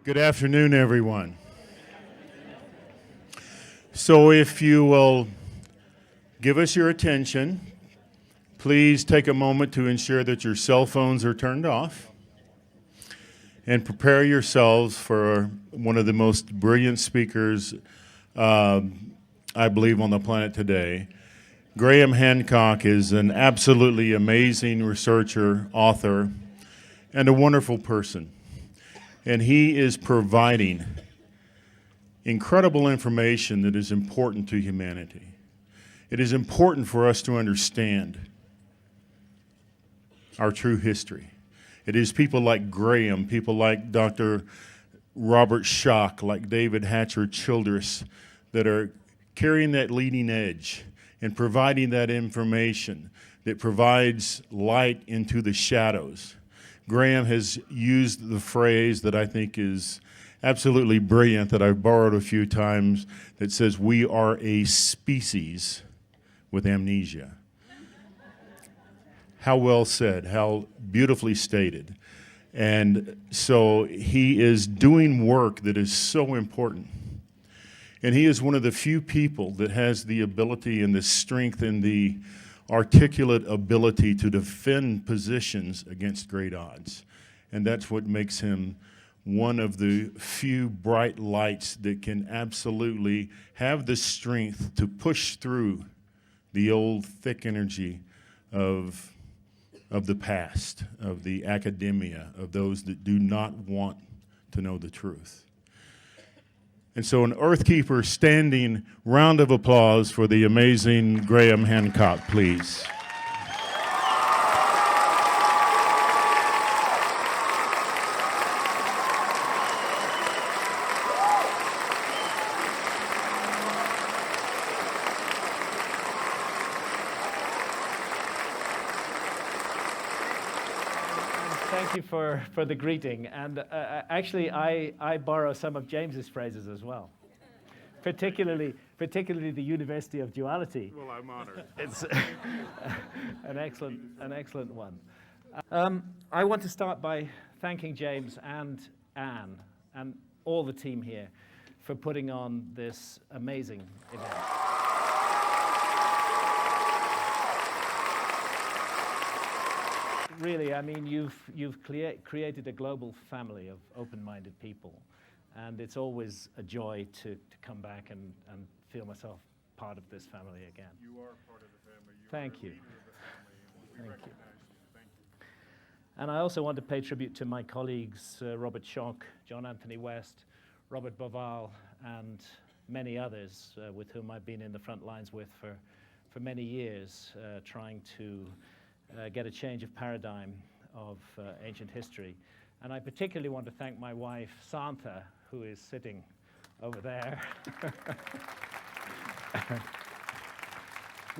Good afternoon, everyone. So if you will give us your attention, please take a moment to ensure that your cell phones are turned off and prepare yourselves for one of the most brilliant speakers, I believe, on the planet today. Graham Hancock is an absolutely amazing researcher, author, and a wonderful person. And he is providing incredible information that is important to humanity. It is important for us to understand our true history. It is people like Graham, people like Dr. Robert Schoch, like David Hatcher Childress, that are carrying that leading edge and providing that information that provides light into the shadows. Graham has used the phrase that I think is absolutely brilliant, that I've borrowed a few times, that says, "We are a species with amnesia." How well said, how beautifully stated. And so he is doing work that is so important. And he is one of the few people that has the ability and the strength and the articulate ability to defend positions against great odds. And that's what makes him one of the few bright lights that can absolutely have the strength to push through the old thick energy of the past, of the academia, of those that do not want to know the truth. And so an Earthkeeper standing round of applause for the amazing Graham Hancock, please. Thank you for the greeting. And actually, I borrow some of James's phrases as well, particularly the University of Duality. Well, I'm honored. It's an excellent one. I want to start by thanking James and Anne and all the team here for putting on this amazing event. Really, I mean, you've created a global family of open-minded people, and it's always a joy to come back and feel myself part of this family again. You are part of the family. Thank you. Thank you. Thank you. And I also want to pay tribute to my colleagues, Robert Schoch, John Anthony West, Robert Boval, and many others with whom I've been in the front lines with for many years, trying to get a change of paradigm of ancient history. And I particularly want to thank my wife, Santa, who is sitting over there,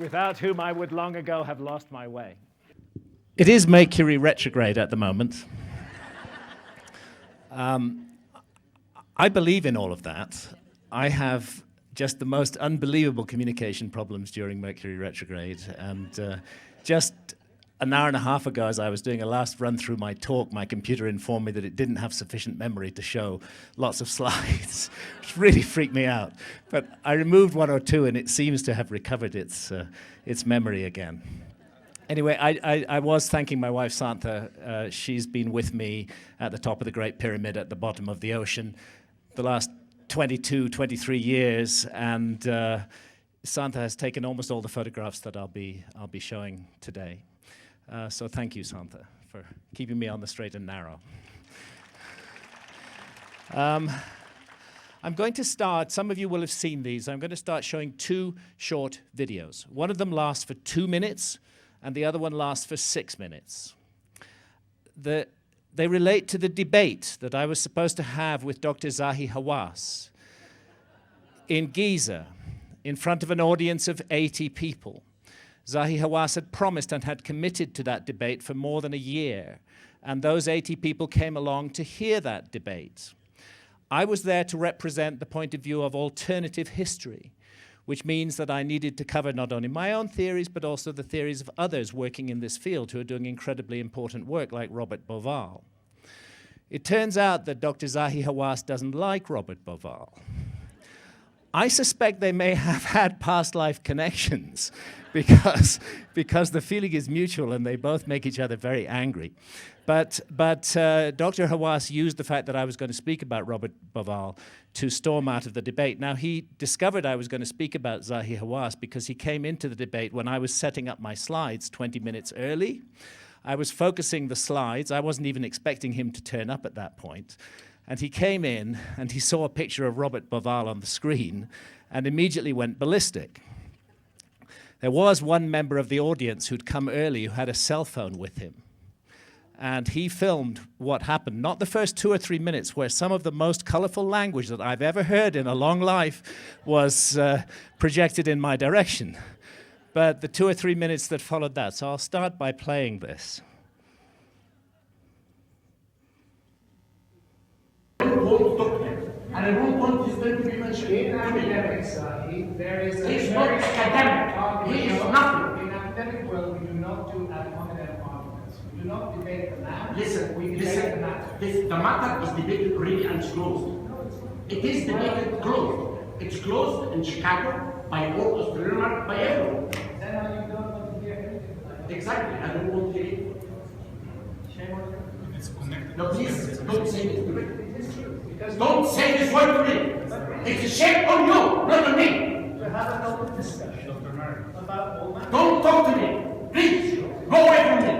without whom I would long ago have lost my way. It is Mercury retrograde at the moment. I believe in all of that. I have just the most unbelievable communication problems during Mercury retrograde, and just an hour and a half ago, as I was doing a last run through my talk, my computer informed me that it didn't have sufficient memory to show lots of slides, which really freaked me out. But I removed one or two, and it seems to have recovered its memory again. Anyway, I was thanking my wife, Santa. She's been with me at the top of the Great Pyramid at the bottom of the ocean the last 22, 23 years, and Santa has taken almost all the photographs that I'll be showing today. So thank you, Santa, for keeping me on the straight and narrow. I'm going to start, some of you will have seen these, I'm going to start showing two short videos. One of them lasts for 2 minutes, and the other one lasts for 6 minutes. They relate to the debate that I was supposed to have with Dr. Zahi Hawass in Giza, in front of an audience of 80 people. Zahi Hawass had promised and had committed to that debate for more than a year, and those 80 people came along to hear that debate. I was there to represent the point of view of alternative history, which means that I needed to cover not only my own theories, but also the theories of others working in this field who are doing incredibly important work, like Robert Boval. It turns out that Dr. Zahi Hawass doesn't like Robert Bauval. I suspect they may have had past life connections because the feeling is mutual and they both make each other very angry. But Dr. Hawass used the fact that I was going to speak about Robert Bauval to storm out of the debate. Now, he discovered I was going to speak about Zahi Hawass because he came into the debate when I was setting up my slides 20 minutes early. I was focusing the slides. I wasn't even expecting him to turn up at that point. And he came in and he saw a picture of Robert Bauval on the screen and immediately went ballistic. There was one member of the audience who'd come early who had a cell phone with him. And he filmed what happened, not the first 2 or 3 minutes, where some of the most colorful language that I've ever heard in a long life was projected in my direction, but the 2 or 3 minutes that followed that. So I'll start by playing this. And I don't want his name to be mentioned. In academics, there is a He's not academic. He is nothing. In academic world, we do not do ad hominem arguments. We do not debate the man. Listen, we debate the matter. the matter is debated really and it's closed. It is debated closed. It's closed in Chicago by all Australians, by everyone. Then you don't want to hear anything. Exactly. I don't want to hear it. Shame on you. It's connected. No, please don't say this to me. It is true. Because Don't say this word to me. It's a shame on you, not on me. to have an open discussion Dr. Mary. about all matters. Don't talk to me. Please, go away from me.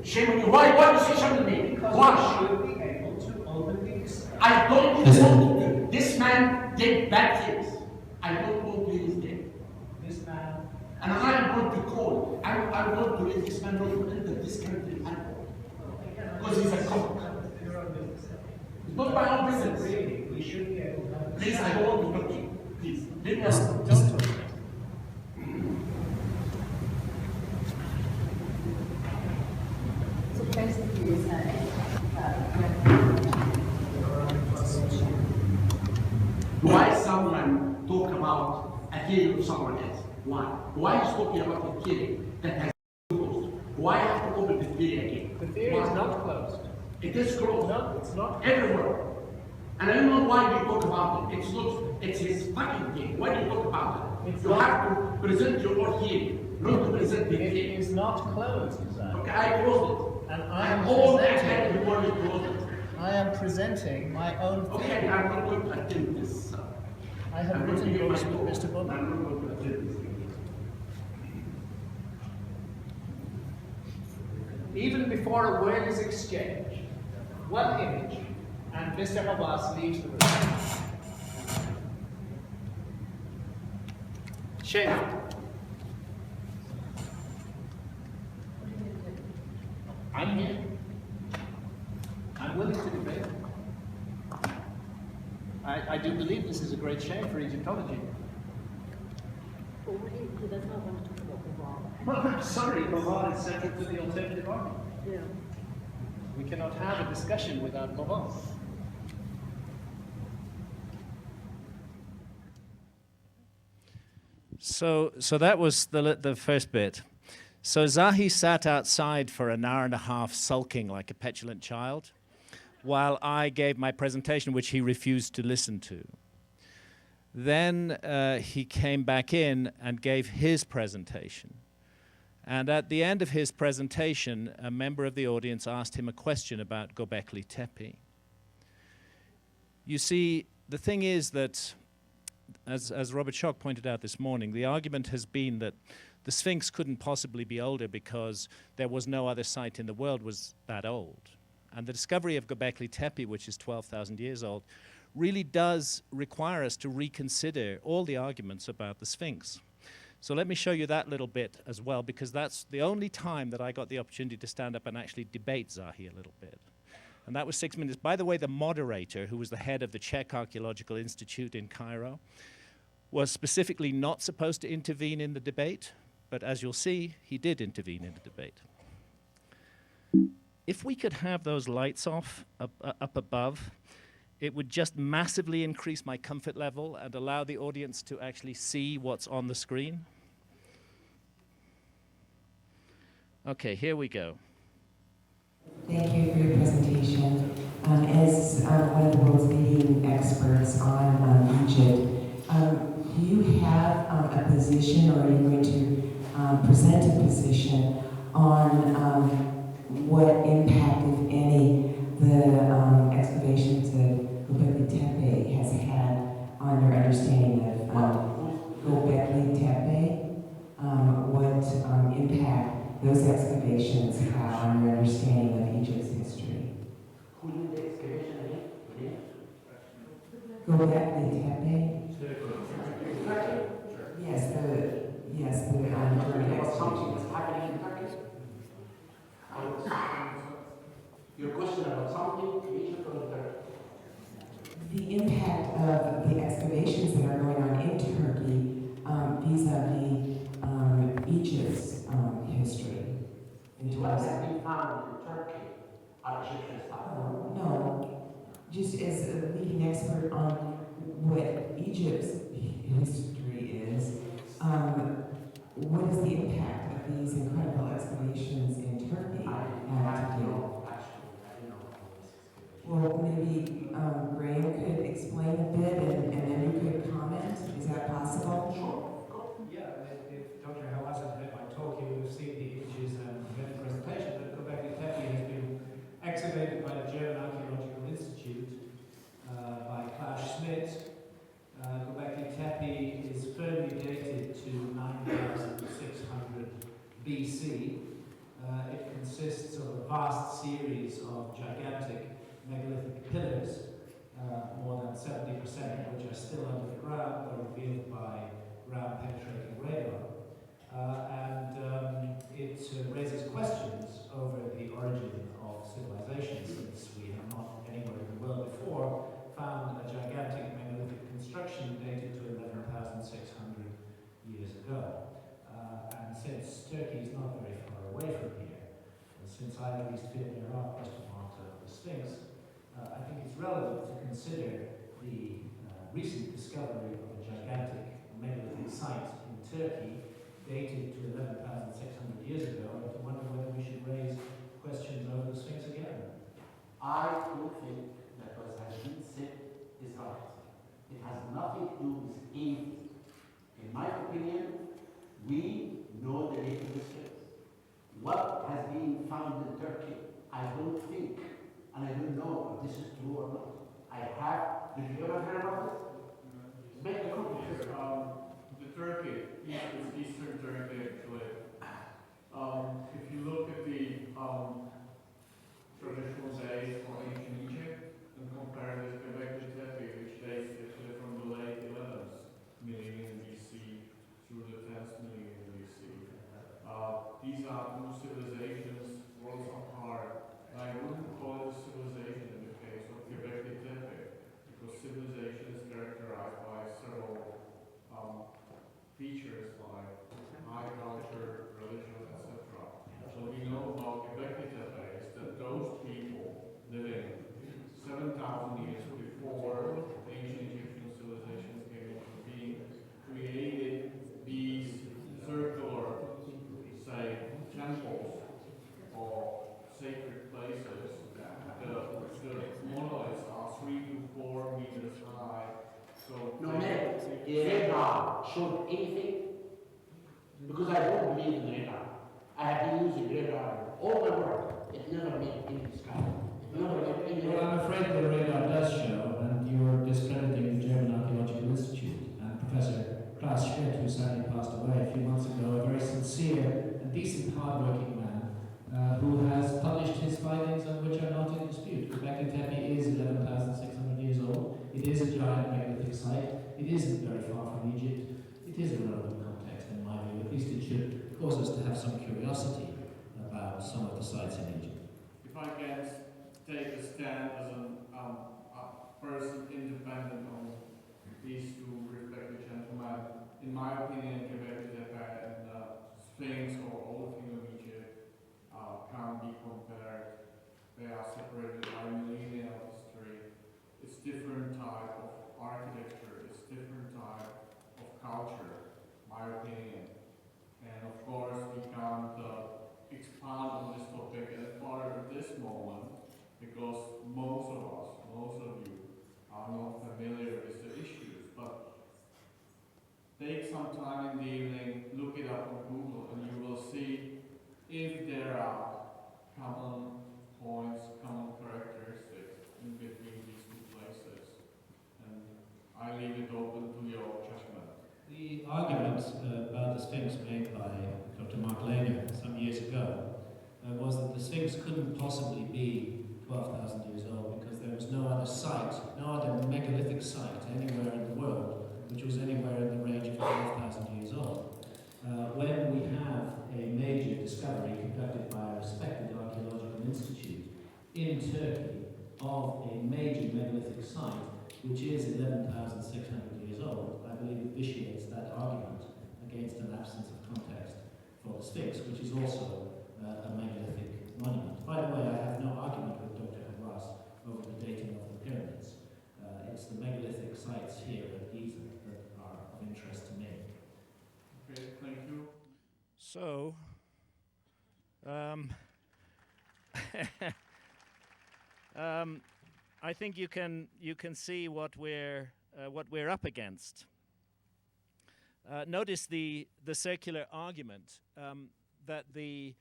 Shame on you. Why do you say shame on me? Because Why? we should be able to openly discuss. I don't want to. This man did bad things. I don't want to hear his name. This man. And I am going to call. I want to let this man not to enter this country at all. Because he's a cop. Your own business. It's not my own business. Really, we should be able to have. Please, I don't want to talk to you. Please, leave me alone. Don't talk. So basically, you're saying Why someone talk about a killing of someone else? Why? Why is talking about a killing that has closed? Why have to open the theory again? The theory Why? is not closed. It is closed. No, it's not. Everywhere. And I don't know why we talk about it. It's not, it's his fucking thing. Why do you talk about it? It's You not. have to present your own theory, not to present the It theory. is not closed, Zahi. Okay, I closed it. And I am all presenting- academic world closed it. I am presenting my own Okay, theory. I'm not going to attend this. I have I'm going to written give my books with talk. Mr. Bobby. I'm not going to attend this. Even before a word is exchanged, one image, and Mr. Hawass leaves the room. Shame. I'm here. I'm willing to debate. I do believe this is a great shame for Egyptology. Well, he does not want to talk about the wrong. Well, I'm sorry, Bauval is central to the alternative argument. Yeah. We cannot have a discussion without Bauval. So that was the first bit. So Zahi sat outside for an hour and a half sulking like a petulant child while I gave my presentation, which he refused to listen to. Then he came back in and gave his presentation. And at the end of his presentation, a member of the audience asked him a question about Göbekli Tepe. You see, the thing is that, as Robert Schock pointed out this morning, the argument has been that the Sphinx couldn't possibly be older because there was no other site in the world was that old. And the discovery of Göbekli Tepe, which is 12,000 years old, really does require us to reconsider all the arguments about the Sphinx. So let me show you that little bit as well, because that's the only time that I got the opportunity to stand up and actually debate Zahi a little bit. And that was 6 minutes. By the way, the moderator, who was the head of the Czech Archaeological Institute in Cairo, was specifically not supposed to intervene in the debate, but as you'll see, he did intervene in the debate. If we could have those lights off up above, it would just massively increase my comfort level and allow the audience to actually see what's on the screen. Okay, here we go. Thank you for your presentation. As one of the world's leading experts on Egypt, do you have a position, or are you going to present a position on what impact, if any, the excavations of Göbekli Tepe has had on your understanding of Göbekli Tepe? What impact those excavations have on your understanding of Egypt's history? Who did the excavation again? Göbekli Tepe? Turkey? Yes, the German About something excavation. that's happening in Turkey? Your question about something in Egypt or in Turkey? The impact of the excavations that are going on in Turkey vis-a-vis Egypt's history. In What terms has of, been found in Turkey are Egyptian stuff. no, just as a leading expert on what Egypt's history is, what is the impact of these incredible excavations in Turkey have to do? Actually, I don't know about this excavation. Well, maybe Graham could explain a bit and then you could comment. Is that possible? Sure. Yeah, if Dr. Hawass has read my talk, he would have seen the images and read the presentation that Göbekli Tepe has been excavated by the German Archaeological Institute by Klaus Schmidt. Göbekli Tepe is firmly dated to 9,600 BC. It consists of a vast series of gigantic megalithic pillars, more than 70% of which are still under the ground, but revealed by ground-penetrating radar. It raises questions over the origin of civilization, since we have not anywhere in the world before found a gigantic megalithic construction dated to 11,600 years ago. And since Turkey is not very far away from here, and since I at least feel there are question marks over the Sphinx, I think it's relevant to consider the recent discovery of a gigantic megalithic site in Turkey dated to 11,600 years ago, and to wonder whether we should raise questions over the Sphinx again. I don't think that what has been said is right. It has nothing to do with anything. In my opinion, we know the date of the Sphinx. What has been found in Turkey, I don't think, and I don't know if this is true or not. Did you ever hear about this? Make a comment. The Turkey, Eastern Turkey actually. If you look at the traditional days for ancient Egypt and compare this Göbekli Tepe, which dates actually from the late 11th millennium BC through the 10th millennium BC. These are two civilizations worlds apart. I wouldn't call it a civilization in the case of Göbekli Tepe, because civilization is characterized by several features like high culture, religion, etc. What we know about Göbekli Tepe is that those people living 7,000 years before ancient Egyptian civilizations came into being created these circular, say, temples or sacred places. The monoliths are 3 to 4 meters high. So No, man, radar showed anything? Because I don't believe in radar. I have been using radar all my work. It never made any sky. It never made any. Well, I'm afraid the radar does show, and you're discrediting the German Archaeological Institute and Professor Klaus Schmidt, who sadly passed away a few months ago, a very sincere and decent, hard-working man, who has published his findings and which are not in dispute. Göbekli Tepe is 11,600 years old. It is a giant megalithic site. It isn't very far from Egypt. It is a relevant context, in my view. At least it should cause us to have some curiosity about some of the sites in Egypt. if I can take a stand as a person independent on these two respected gentlemen, in my opinion, Göbekli Tepe and Sphinx or Old Kingdom of Egypt can't be compared. They are separated by millennia of history. It's different type of architecture. It's different type of culture, my opinion. And of course, we can't expand on this topic as part of this common points, common characteristics in between these two places. And I leave it open to your judgment. The argument about the Sphinx made by Dr. Mark Lehner some years ago was that the Sphinx couldn't possibly be 12,000 years old because there was no other site, no other megalithic site anywhere in the world which was anywhere in the range of 12,000 years old. When we have a major discovery conducted by a respected archaeological institute in Turkey of a major megalithic site which is 11,600 years old, I believe it vitiates that argument against an absence of context for the Sphinx, which is also a megalithic monument. By the way, I have no argument with Dr. Hawass over the dating of the pyramids. It's the megalithic sites here at Giza that are of interest to me. Okay, thank you. So, I think you can see what we're up against. Notice the circular argument that the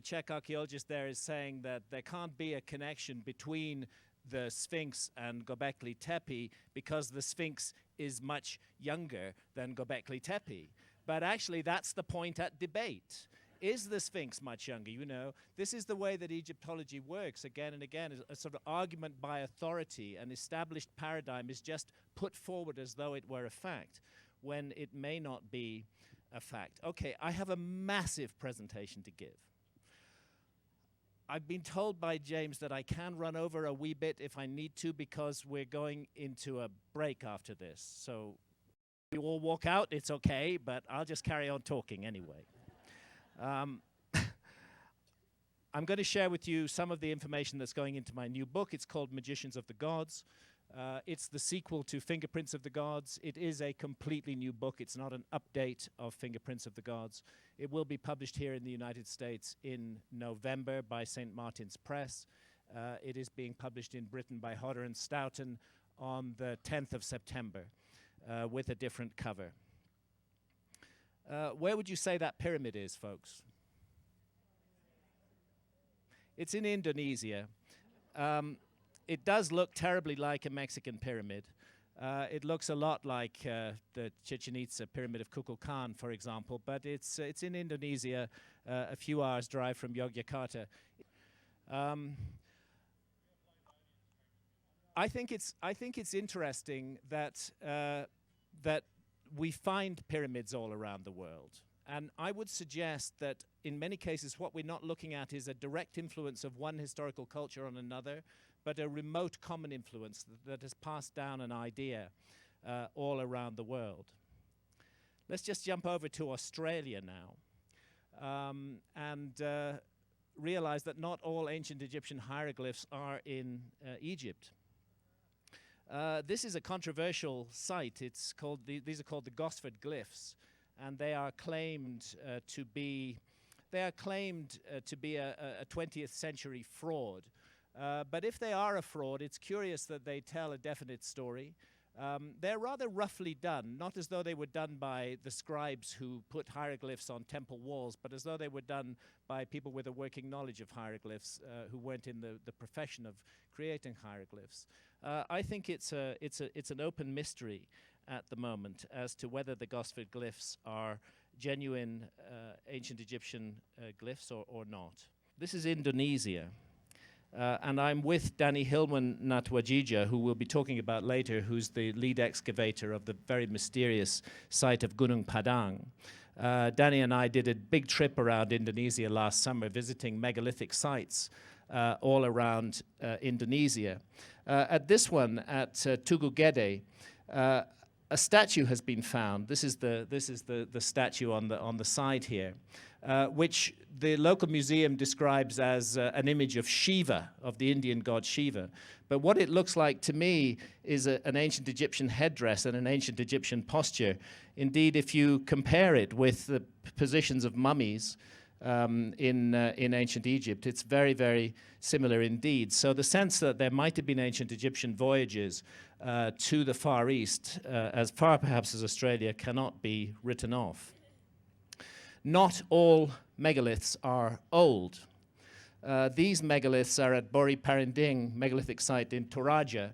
Czech archaeologist there is saying that there can't be a connection between the Sphinx and Göbekli Tepe because the Sphinx is much younger than Göbekli Tepe. But actually, that's the point at debate. Is the Sphinx much younger? You know, this is the way that Egyptology works again and again. A sort of argument by authority, an established paradigm is just put forward as though it were a fact, when it may not be a fact. Okay, I have a massive presentation to give. I've been told by James that I can run over a wee bit if I need to because we're going into a break after this. So you all walk out, it's okay, but I'll just carry on talking anyway. I'm going to share with you some of the information that's going into my new book. It's called Magicians of the Gods. It's the sequel to Fingerprints of the Gods. It is a completely new book. It's not an update of Fingerprints of the Gods. It will be published here in the United States in November by St. Martin's Press. It is being published in Britain by Hodder and Stoughton on the 10th of September with a different cover. Where would you say that pyramid is, folks? It's in Indonesia. It does look terribly like a Mexican pyramid. It looks a lot like the Chichen Itza pyramid of Kukulkan, for example, but it's in Indonesia, a few hours drive from Yogyakarta. I think it's interesting that that we find pyramids all around the world. And I would suggest that in many cases what we're not looking at is a direct influence of one historical culture on another, but a remote common influence that has passed down an idea all around the world. Let's just jump over to Australia now and realize that not all ancient Egyptian hieroglyphs are in Egypt. This is a controversial site. It's called these are called the Gosford glyphs, and they are claimed to be a 20th century fraud. But if they are a fraud, it's curious that they tell a definite story. They're rather roughly done, not as though they were done by the scribes who put hieroglyphs on temple walls, but as though they were done by people with a working knowledge of hieroglyphs who weren't in the profession of creating hieroglyphs. I think it's an open mystery at the moment as to whether the Gosford glyphs are genuine ancient Egyptian glyphs or not. This is Indonesia. And I'm with Danny Hilman Natwajija, who we'll be talking about later, who's the lead excavator of the very mysterious site of Gunung Padang. Danny and I did a big trip around Indonesia last summer, visiting megalithic sites all around Indonesia. At this one, at Tugu Gede, a statue has been found. This is the statue on the side here, which the local museum describes as an image of Shiva, of the Indian god Shiva. But what it looks like to me is an ancient Egyptian headdress and an ancient Egyptian posture. Indeed, if you compare it with the positions of mummies in ancient Egypt, it's very, very similar indeed. So the sense that there might have been ancient Egyptian voyages to the Far East, as far perhaps as Australia, cannot be written off. not all megaliths are old. These megaliths are at Bori Parinding megalithic site in Toraja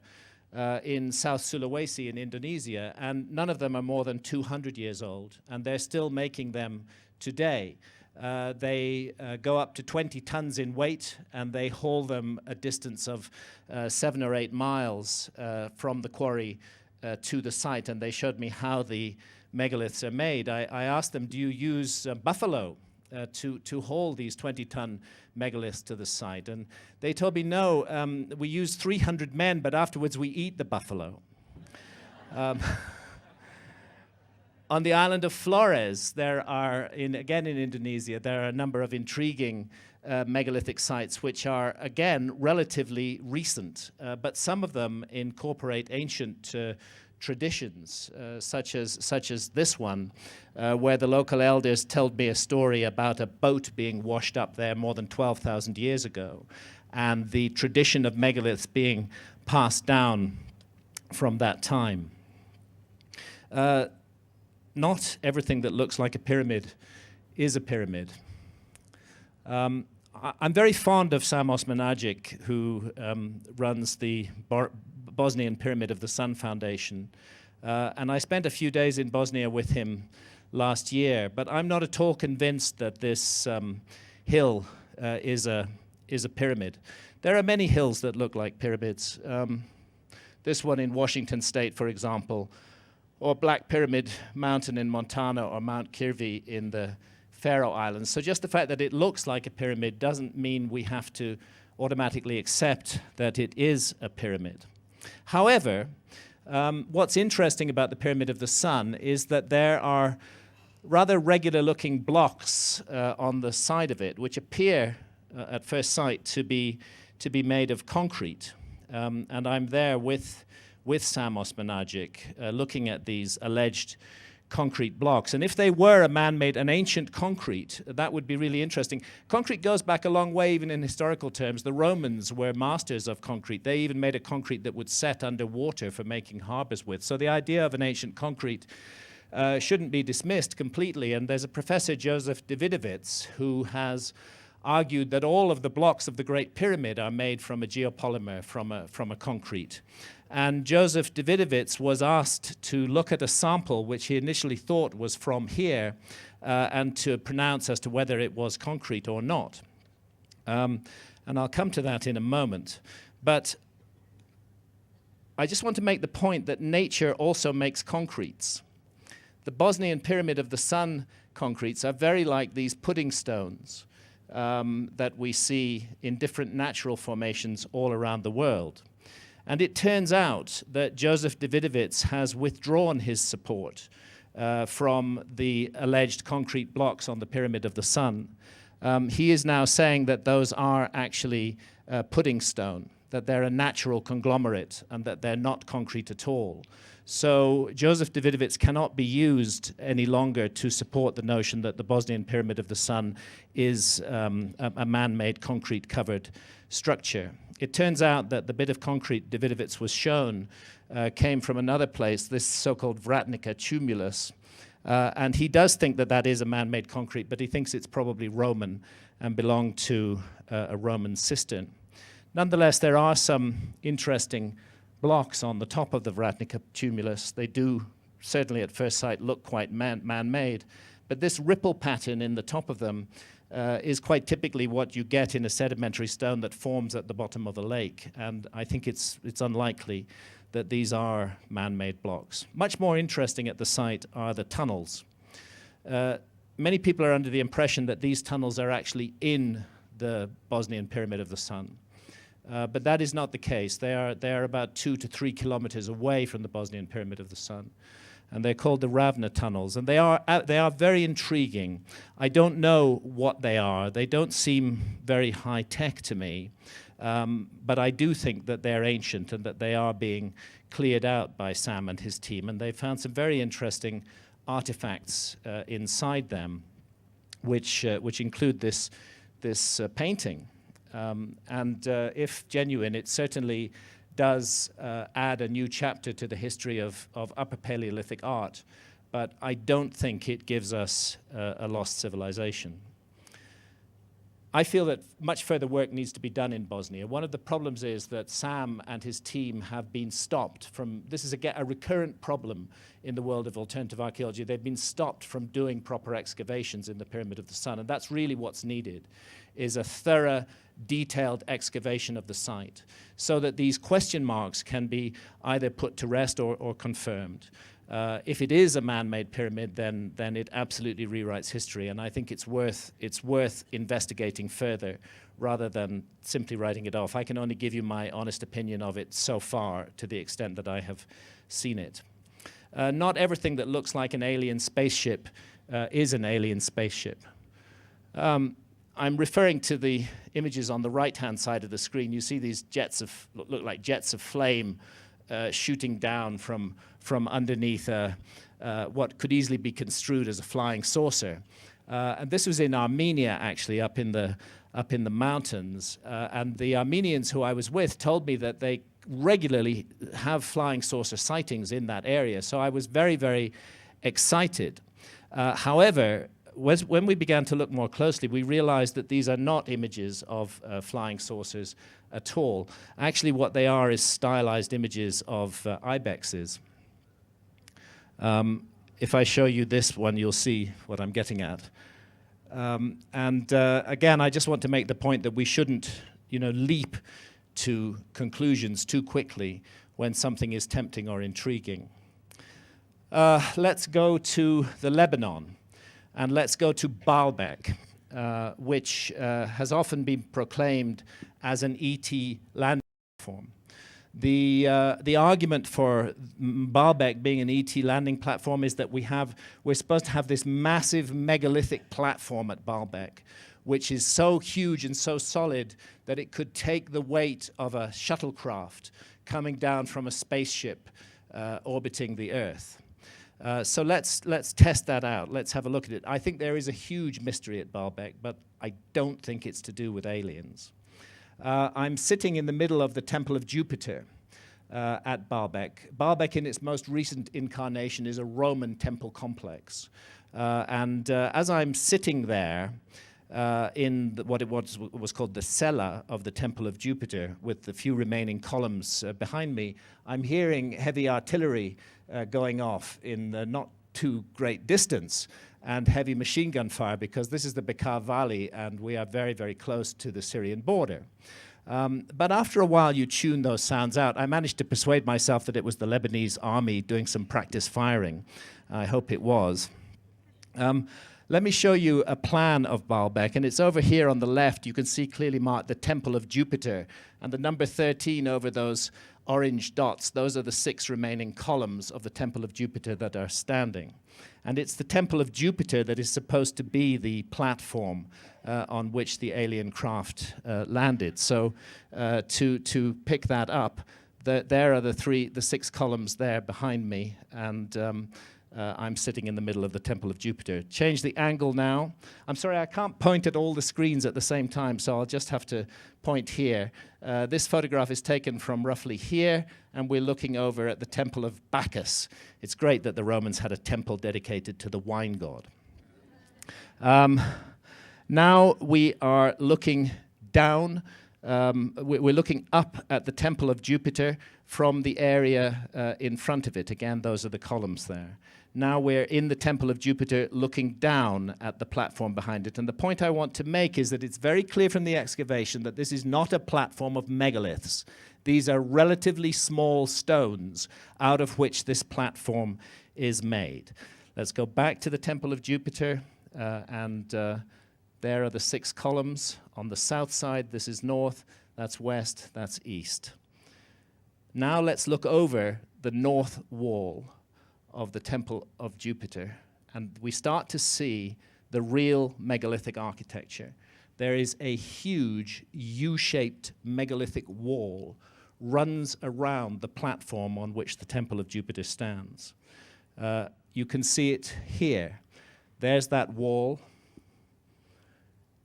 in South Sulawesi in Indonesia, and none of them are more than 200 years old, and they're still making them today. They go up to 20 tons in weight, and they haul them a distance of 7 or 8 miles from the quarry to the site, and they showed me how the megaliths are made. I asked them, do you use buffalo to haul these 20-ton megaliths to the site? And they told me, no, we use 300 men, but afterwards we eat the buffalo. On the island of Flores, there are, again in Indonesia, there are a number of intriguing megalithic sites which are, again, relatively recent, but some of them incorporate ancient traditions, such as this one, where the local elders told me a story about a boat being washed up there more than 12,000 years ago, and the tradition of megaliths being passed down from that time. Not everything that looks like a pyramid is a pyramid. I'm very fond of Sam Osmanagic, who runs the Bosnian Pyramid of the Sun Foundation. And I spent a few days in Bosnia with him last year, but I'm not at all convinced that this hill is a pyramid. There are many hills that look like pyramids. This one in Washington State, for example, or Black Pyramid Mountain in Montana, or Mount Kirvi in the Faroe Islands. So just the fact that it looks like a pyramid doesn't mean we have to automatically accept that it is a pyramid. However, what's interesting about the Pyramid of the Sun is that there are rather regular-looking blocks on the side of it, which appear at first sight to be made of concrete. And I'm there with Sam Osmanagic, looking at these alleged concrete blocks. And if they were an ancient concrete, that would be really interesting. Concrete goes back a long way, even in historical terms. The Romans were masters of concrete. They even made a concrete that would set underwater for making harbors with. So the idea of an ancient concrete shouldn't be dismissed completely. And there's a professor, Joseph Davidovits, who has argued that all of the blocks of the Great Pyramid are made from a geopolymer, from a concrete. And Joseph Davidovits was asked to look at a sample which he initially thought was from here and to pronounce as to whether it was concrete or not. And I'll come to that in a moment. But I just want to make the point that nature also makes concretes. The Bosnian Pyramid of the Sun concretes are very like these pudding stones that we see in different natural formations all around the world. And it turns out that Joseph Davidovits has withdrawn his support from the alleged concrete blocks on the Pyramid of the Sun. He is now saying that those are actually pudding stone, that they're a natural conglomerate, and that they're not concrete at all. So Joseph Davidovits cannot be used any longer to support the notion that the Bosnian Pyramid of the Sun is a man-made concrete-covered structure. It turns out that the bit of concrete Davidovits was shown came from another place, this so-called Vratnica tumulus, and he does think that that is a man-made concrete, but he thinks it's probably Roman and belonged to a Roman cistern. Nonetheless, there are some interesting blocks on the top of the Vratnica tumulus. They do, certainly at first sight, look quite man-made, but this ripple pattern in the top of them is quite typically what you get in a sedimentary stone that forms at the bottom of a lake, and I think it's unlikely that these are man-made blocks. Much more interesting at the site are the tunnels. Many people are under the impression that these tunnels are actually in the Bosnian Pyramid of the Sun. But that is not the case. They are about 2 to 3 kilometers away from the Bosnian Pyramid of the Sun. And they're called the Ravna tunnels. And they are very intriguing. I don't know what they are. They don't seem very high-tech to me. But I do think that they're ancient and that they are being cleared out by Sam and his team. And they found some very interesting artifacts inside them, which include this painting. And if genuine, it certainly does add a new chapter to the history of Upper Paleolithic art but I don't think it gives us a lost civilization. I feel that much further work needs to be done in Bosnia. One of the problems is that Sam and his team have been stopped from, this is a recurrent problem in the world of alternative archaeology. They've been stopped from doing proper excavations in the Pyramid of the Sun, and that's really what's needed, is a thorough, detailed excavation of the site, so that these question marks can be either put to rest or confirmed. If it is a man-made pyramid, then it absolutely rewrites history, and I think it's worth investigating further rather than simply writing it off. I can only give you my honest opinion of it so far, to the extent that I have seen it. Not everything that looks like an alien spaceship is an alien spaceship. I'm referring to the images on the right-hand side of the screen. You see these look like jets of flame shooting down from underneath what could easily be construed as a flying saucer. And this was in Armenia, actually, up in the mountains. And the Armenians who I was with told me that they regularly have flying saucer sightings in that area. So I was very, very excited. However, when we began to look more closely, we realized that these are not images of flying saucers at all. Actually, what they are is stylized images of ibexes. If I show you this one, you'll see what I'm getting at. Again, I just want to make the point that we shouldn't, leap to conclusions too quickly when something is tempting or intriguing. Let's go to the Lebanon. And let's go to Baalbek, which has often been proclaimed as an ET landing platform. The argument for Baalbek being an ET landing platform is that we're supposed to have this massive megalithic platform at Baalbek, which is so huge and so solid that it could take the weight of a shuttlecraft coming down from a spaceship orbiting the Earth. So let's test that out. Let's have a look at it. I think there is a huge mystery at Baalbek, but I don't think it's to do with aliens. I'm sitting in the middle of the Temple of Jupiter at Baalbek. Baalbek, in its most recent incarnation, is a Roman temple complex. As I'm sitting there in what was called the cella of the Temple of Jupiter, with the few remaining columns behind me, I'm hearing heavy artillery going off in the not too great distance, and heavy machine gun fire, because this is the Bekaa Valley and we are very, very close to the Syrian border. But after a while you tune those sounds out. I managed to persuade myself that it was the Lebanese army doing some practice firing. I hope it was. Let me show you a plan of Baalbek, and it's over here on the left. You can see clearly marked the Temple of Jupiter, and the number 13 over those orange dots, those are the 6 remaining columns of the Temple of Jupiter that are standing. And it's the Temple of Jupiter that is supposed to be the platform on which the alien craft landed. So to pick that up, there are the 6 columns there behind me, and I'm sitting in the middle of the Temple of Jupiter. Change the angle now. I'm sorry, I can't point at all the screens at the same time, so I'll just have to point here. This photograph is taken from roughly here, and we're looking over at the Temple of Bacchus. It's great that the Romans had a temple dedicated to the wine god. Now we are looking down. We're looking up at the Temple of Jupiter from the area in front of it. Again, those are the columns there. Now we're in the Temple of Jupiter looking down at the platform behind it. And the point I want to make is that it's very clear from the excavation that this is not a platform of megaliths. These are relatively small stones out of which this platform is made. Let's go back to the Temple of Jupiter, and there are the 6 columns. On the south side, this is north, that's west, that's east. Now let's look over the north wall of the Temple of Jupiter, and we start to see the real megalithic architecture. There is a huge U-shaped megalithic wall runs around the platform on which the Temple of Jupiter stands. You can see it here. There's that wall,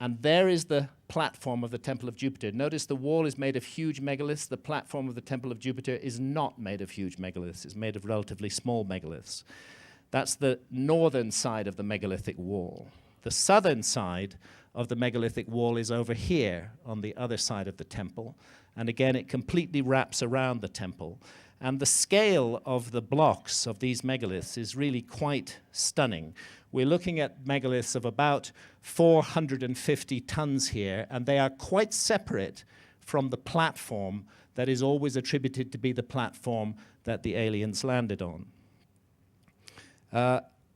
and there is the platform of the Temple of Jupiter. Notice the wall is made of huge megaliths. The platform of the Temple of Jupiter is not made of huge megaliths. It's made of relatively small megaliths. That's the northern side of the megalithic wall. The southern side of the megalithic wall is over here on the other side of the temple. And again, it completely wraps around the temple. And the scale of the blocks of these megaliths is really quite stunning. We're looking at megaliths of about 450 tons here, and they are quite separate from the platform that is always attributed to be the platform that the aliens landed on.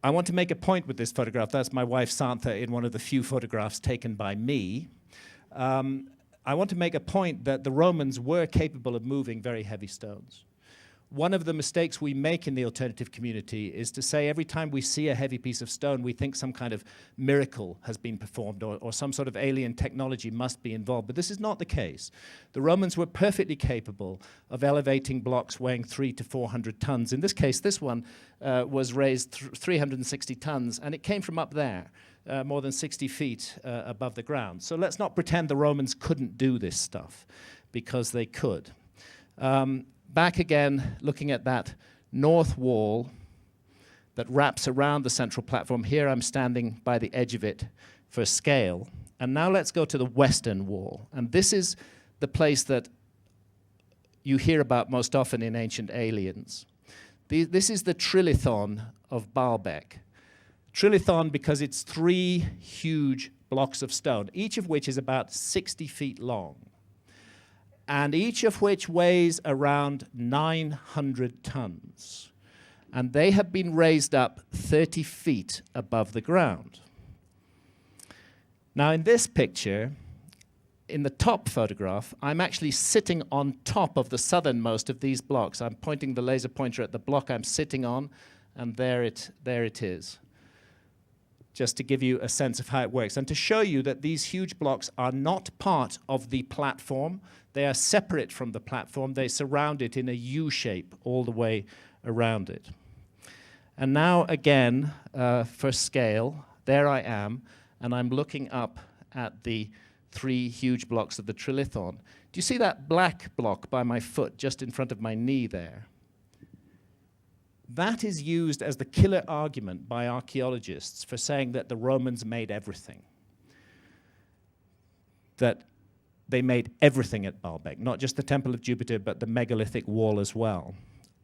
I want to make a point with this photograph. That's my wife Santha in one of the few photographs taken by me. I want to make a point that the Romans were capable of moving very heavy stones. One of the mistakes we make in the alternative community is to say every time we see a heavy piece of stone, we think some kind of miracle has been performed or some sort of alien technology must be involved. But this is not the case. The Romans were perfectly capable of elevating blocks weighing 300 to 400 tons. In this case, this one was raised 360 tons, and it came from up there, more than 60 feet above the ground. So let's not pretend the Romans couldn't do this stuff, because they could. Back again, looking at that north wall that wraps around the central platform. Here I'm standing by the edge of it for scale. And now let's go to the western wall. And this is the place that you hear about most often in Ancient Aliens. This is the trilithon of Baalbek. Trilithon because it's 3 huge blocks of stone, each of which is about 60 feet long, and each of which weighs around 900 tons. And they have been raised up 30 feet above the ground. Now, in this picture, in the top photograph, I'm actually sitting on top of the southernmost of these blocks. I'm pointing the laser pointer at the block I'm sitting on, and there it is. Just to give you a sense of how it works, and to show you that these huge blocks are not part of the platform. They are separate from the platform. They surround it in a U shape all the way around it. And now again, for scale, there I am, and I'm looking up at the 3 huge blocks of the trilithon. Do you see that black block by my foot, just in front of my knee there? That is used as the killer argument by archaeologists for saying that the Romans made everything. That they made everything at Baalbek, not just the Temple of Jupiter, but the megalithic wall as well.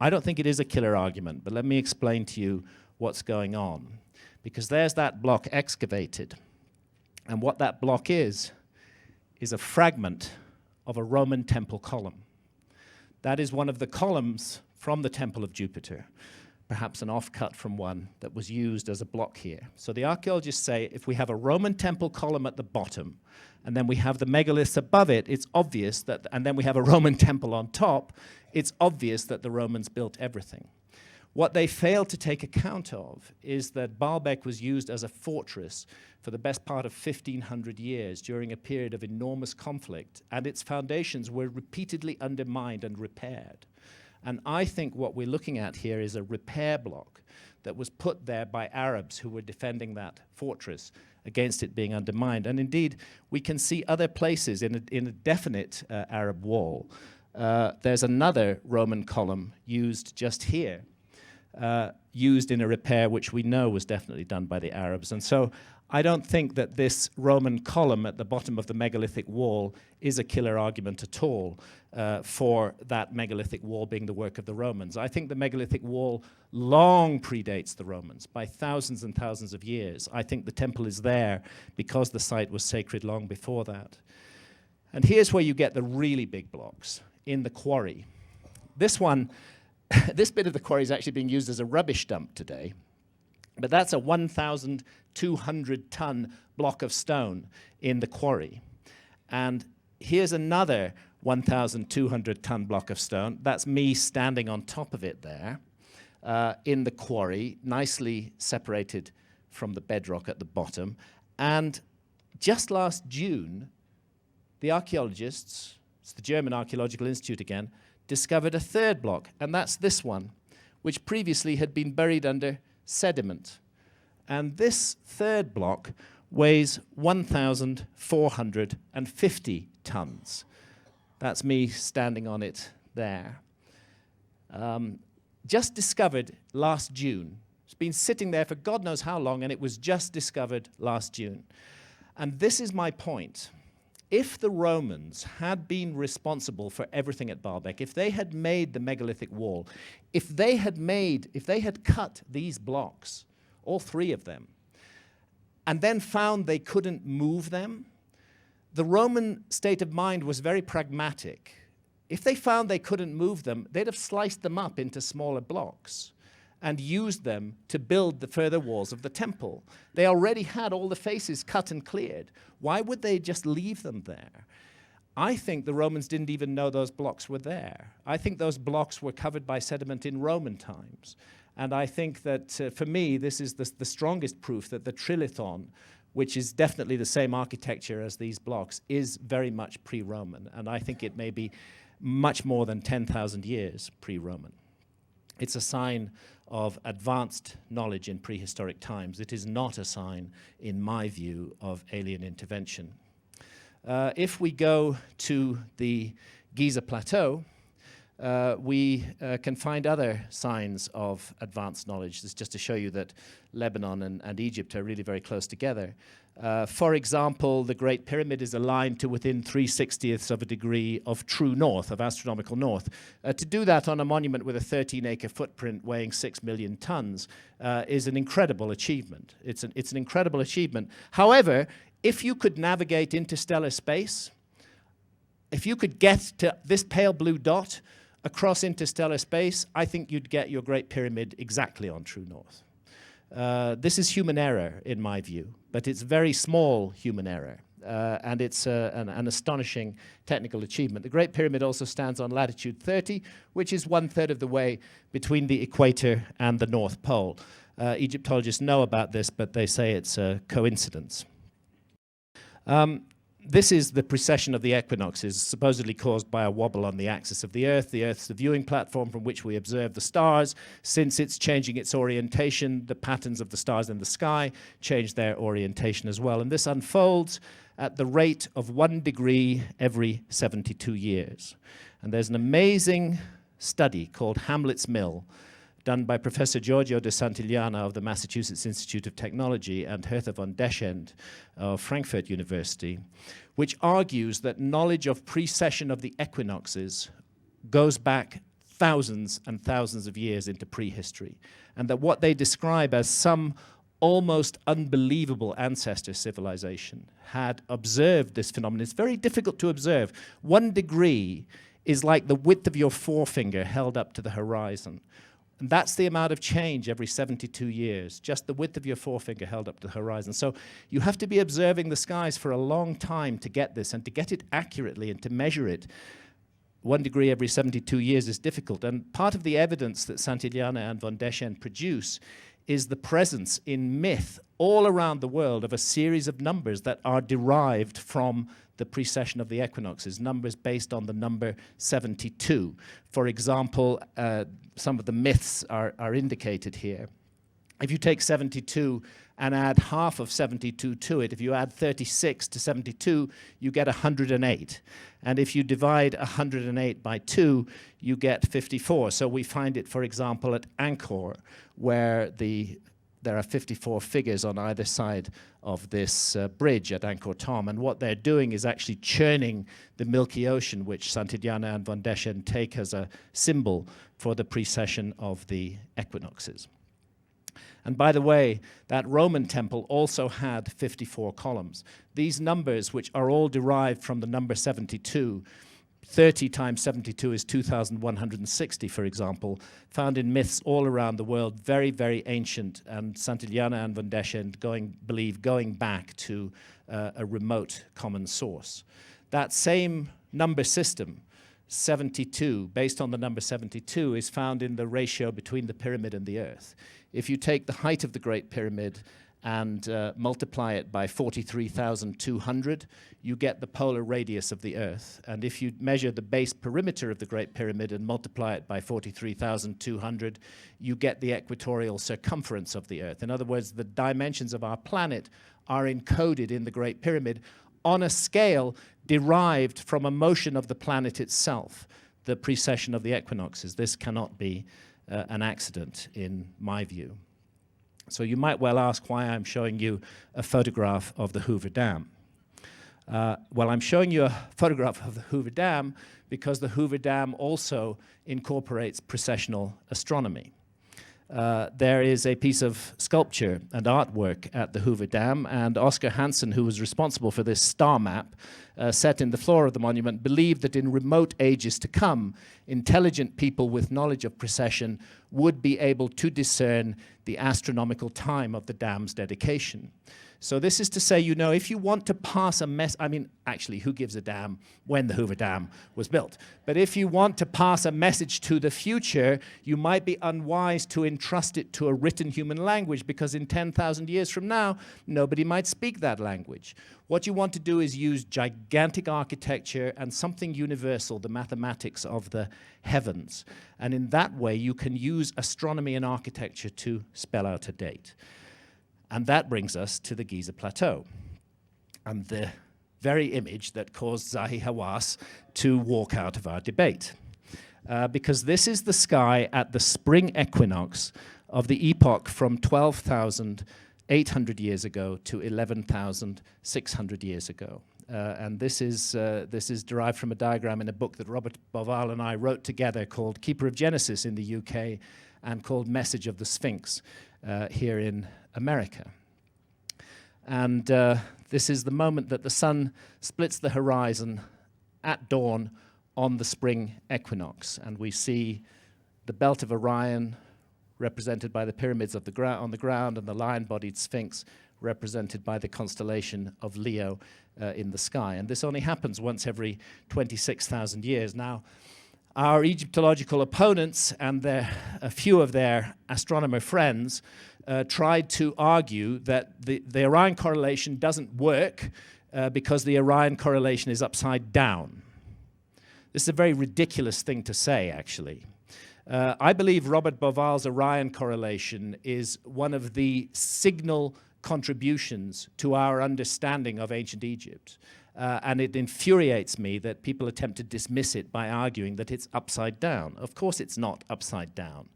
I don't think it is a killer argument, but let me explain to you what's going on. Because there's that block excavated. And what that block is a fragment of a Roman temple column. That is one of the columns from the Temple of Jupiter, perhaps an offcut from one that was used as a block here. So the archaeologists say if we have a Roman temple column at the bottom, and then we have the megaliths above it, it's obvious that, and then we have a Roman temple on top, it's obvious that the Romans built everything. What they failed to take account of is that Baalbek was used as a fortress for the best part of 1,500 years during a period of enormous conflict, and its foundations were repeatedly undermined and repaired. And I think what we're looking at here is a repair block that was put there by Arabs who were defending that fortress against it being undermined. And indeed, we can see other places in a definite Arab wall. There's another Roman column used just here, used in a repair which we know was definitely done by the Arabs. And so I don't think that this Roman column at the bottom of the megalithic wall is a killer argument at all for that megalithic wall being the work of the Romans. I think the megalithic wall long predates the Romans by thousands and thousands of years. I think the temple is there because the site was sacred long before that. And here's where you get the really big blocks, in the quarry. This one, this bit of the quarry is actually being used as a rubbish dump today. But that's a 1,200-ton block of stone in the quarry. And here's another 1,200-ton block of stone. That's me standing on top of it there in the quarry, nicely separated from the bedrock at the bottom. And just last June, the archaeologists, it's the German Archaeological Institute again, discovered a third block, and that's this one, which previously had been buried under sediment. And this third block weighs 1,450 tons. That's me standing on it there. Just discovered last June It's been sitting there for God knows how long, and it was just discovered last June. And this is my point. If the Romans had been responsible for everything at Baalbek, if they had made the megalithic wall, if they had cut these blocks, all three of them, and then found they couldn't move them, the Roman state of mind was very pragmatic. If they found they couldn't move them, they'd have sliced them up into smaller blocks and used them to build the further walls of the temple. They already had all the faces cut and cleared. Why would they just leave them there? I think the Romans didn't even know those blocks were there. I think those blocks were covered by sediment in Roman times. And I think that, for me, this is the strongest proof that the trilithon, which is definitely the same architecture as these blocks, is very much pre-Roman. And I think it may be much more than 10,000 years pre-Roman. It's a sign of advanced knowledge in prehistoric times. It is not a sign, in my view, of alien intervention. If we go to the Giza Plateau, we can find other signs of advanced knowledge. This is just to show you that Lebanon and Egypt are really very close together. For example, the Great Pyramid is aligned to within 3/60ths of a degree of true north, of astronomical north. To do that on a monument with a 13-acre footprint weighing 6 million tons is an incredible achievement. It's an incredible achievement. However, if you could navigate interstellar space, if you could get to this pale blue dot across interstellar space, I think you'd get your Great Pyramid exactly on true north. This is human error, in my view, but it's very small human error, and it's an astonishing technical achievement. The Great Pyramid also stands on latitude 30, which is 1/3 of the way between the equator and the North Pole. Egyptologists know about this, but they say it's a coincidence. This is the precession of the equinoxes, supposedly caused by a wobble on the axis of the Earth. The Earth's the viewing platform from which we observe the stars. Since it's changing its orientation, the patterns of the stars in the sky change their orientation as well. And this unfolds at the rate of 1 degree every 72 years. And there's an amazing study called Hamlet's Mill, done by Professor Giorgio de Santillana of the Massachusetts Institute of Technology and Hertha von Deschend of Frankfurt University, which argues that knowledge of precession of the equinoxes goes back thousands and thousands of years into prehistory, and that what they describe as some almost unbelievable ancestor civilization had observed this phenomenon. It's very difficult to observe. 1 degree is like the width of your forefinger held up to the horizon. And that's the amount of change every 72 years, just the width of your forefinger held up to the horizon. So you have to be observing the skies for a long time to get this, and to get it accurately and to measure it. 1 degree every 72 years is difficult. And part of the evidence that Santillana and von Deschend produce is the presence in myth all around the world of a series of numbers that are derived from the precession of the equinoxes, numbers based on the number 72. For example, some of the myths are indicated here. If you take 72 and add half of 72 to it, if you add 36 to 72, you get 108. And if you divide 108 by 2, you get 54. So we find it, for example, at Angkor, where there are 54 figures on either side of this bridge at Angkor Thom. And what they're doing is actually churning the Milky Ocean, which Santillana and von Deschend take as a symbol for the precession of the equinoxes. And by the way, that Roman temple also had 54 columns. These numbers, which are all derived from the number 72, 30 times 72 is 2,160, for example, found in myths all around the world, very, very ancient, and Santillana and von Deschend believe going back to a remote common source. That same number system, 72, based on the number 72, is found in the ratio between the pyramid and the Earth. If you take the height of the Great Pyramid and multiply it by 43,200, you get the polar radius of the Earth. And if you measure the base perimeter of the Great Pyramid and multiply it by 43,200, you get the equatorial circumference of the Earth. In other words, the dimensions of our planet are encoded in the Great Pyramid on a scale derived from a motion of the planet itself, the precession of the equinoxes. This cannot be an accident, in my view. So you might well ask why I'm showing you a photograph of the Hoover Dam. Well, I'm showing you a photograph of the Hoover Dam because the Hoover Dam also incorporates precessional astronomy. There is a piece of sculpture and artwork at the Hoover Dam, and Oscar Hansen, who was responsible for this star map set in the floor of the monument, believed that in remote ages to come, intelligent people with knowledge of precession would be able to discern the astronomical time of the dam's dedication. So this is to say, you know, if you want to pass a I mean, actually, who gives a damn when the Hoover Dam was built? But if you want to pass a message to the future, you might be unwise to entrust it to a written human language, because in 10,000 years from now, nobody might speak that language. What you want to do is use gigantic architecture and something universal, the mathematics of the heavens. And in that way, you can use astronomy and architecture to spell out a date. And that brings us to the Giza Plateau, and the very image that caused Zahi Hawass to walk out of our debate. Because this is the sky at the spring equinox of the epoch from 12,800 years ago to 11,600 years ago. And this is derived from a diagram in a book that Robert Boval and I wrote together called Keeper of Genesis in the UK and called Message of the Sphinx here in America. And this is the moment that the sun splits the horizon at dawn on the spring equinox. And we see the belt of Orion represented by the pyramids of on the ground, and the lion-bodied Sphinx represented by the constellation of Leo in the sky. And this only happens once every 26,000 years. Now, our Egyptological opponents and a few of their astronomer friends tried to argue that the Orion correlation doesn't work because the Orion correlation is upside down. This is a very ridiculous thing to say, actually. I believe Robert Boval's Orion correlation is one of the signal contributions to our understanding of ancient Egypt. And it infuriates me that people attempt to dismiss it by arguing that it's upside down. Of course it's not upside down.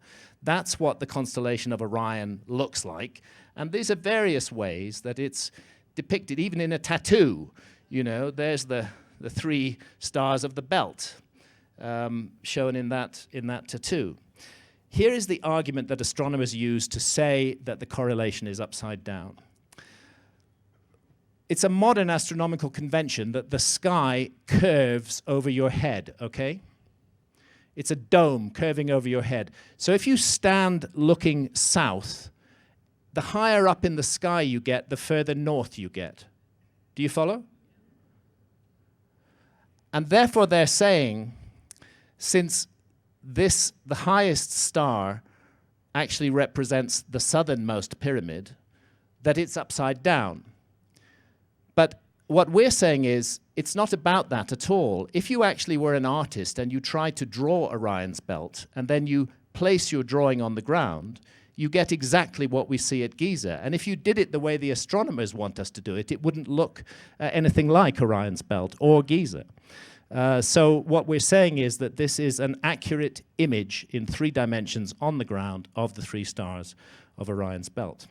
That's what the constellation of Orion looks like. And these are various ways that it's depicted, even in a tattoo. You know, there's the three stars of the belt shown in that tattoo. Here is the argument that astronomers use to say that the correlation is upside down. It's a modern astronomical convention that the sky curves over your head, okay? It's a dome curving over your head. So if you stand looking south, the higher up in the sky you get, the further north you get. Do you follow? And therefore they're saying, since the highest star actually represents the southernmost pyramid, that it's upside down. But what we're saying is, it's not about that at all. If you actually were an artist and you tried to draw Orion's belt, and then you place your drawing on the ground, you get exactly what we see at Giza. And if you did it the way the astronomers want us to do it, it wouldn't look anything like Orion's belt or Giza. So what we're saying is that this is an accurate image in 3 dimensions on the ground of the 3 stars of Orion's belt.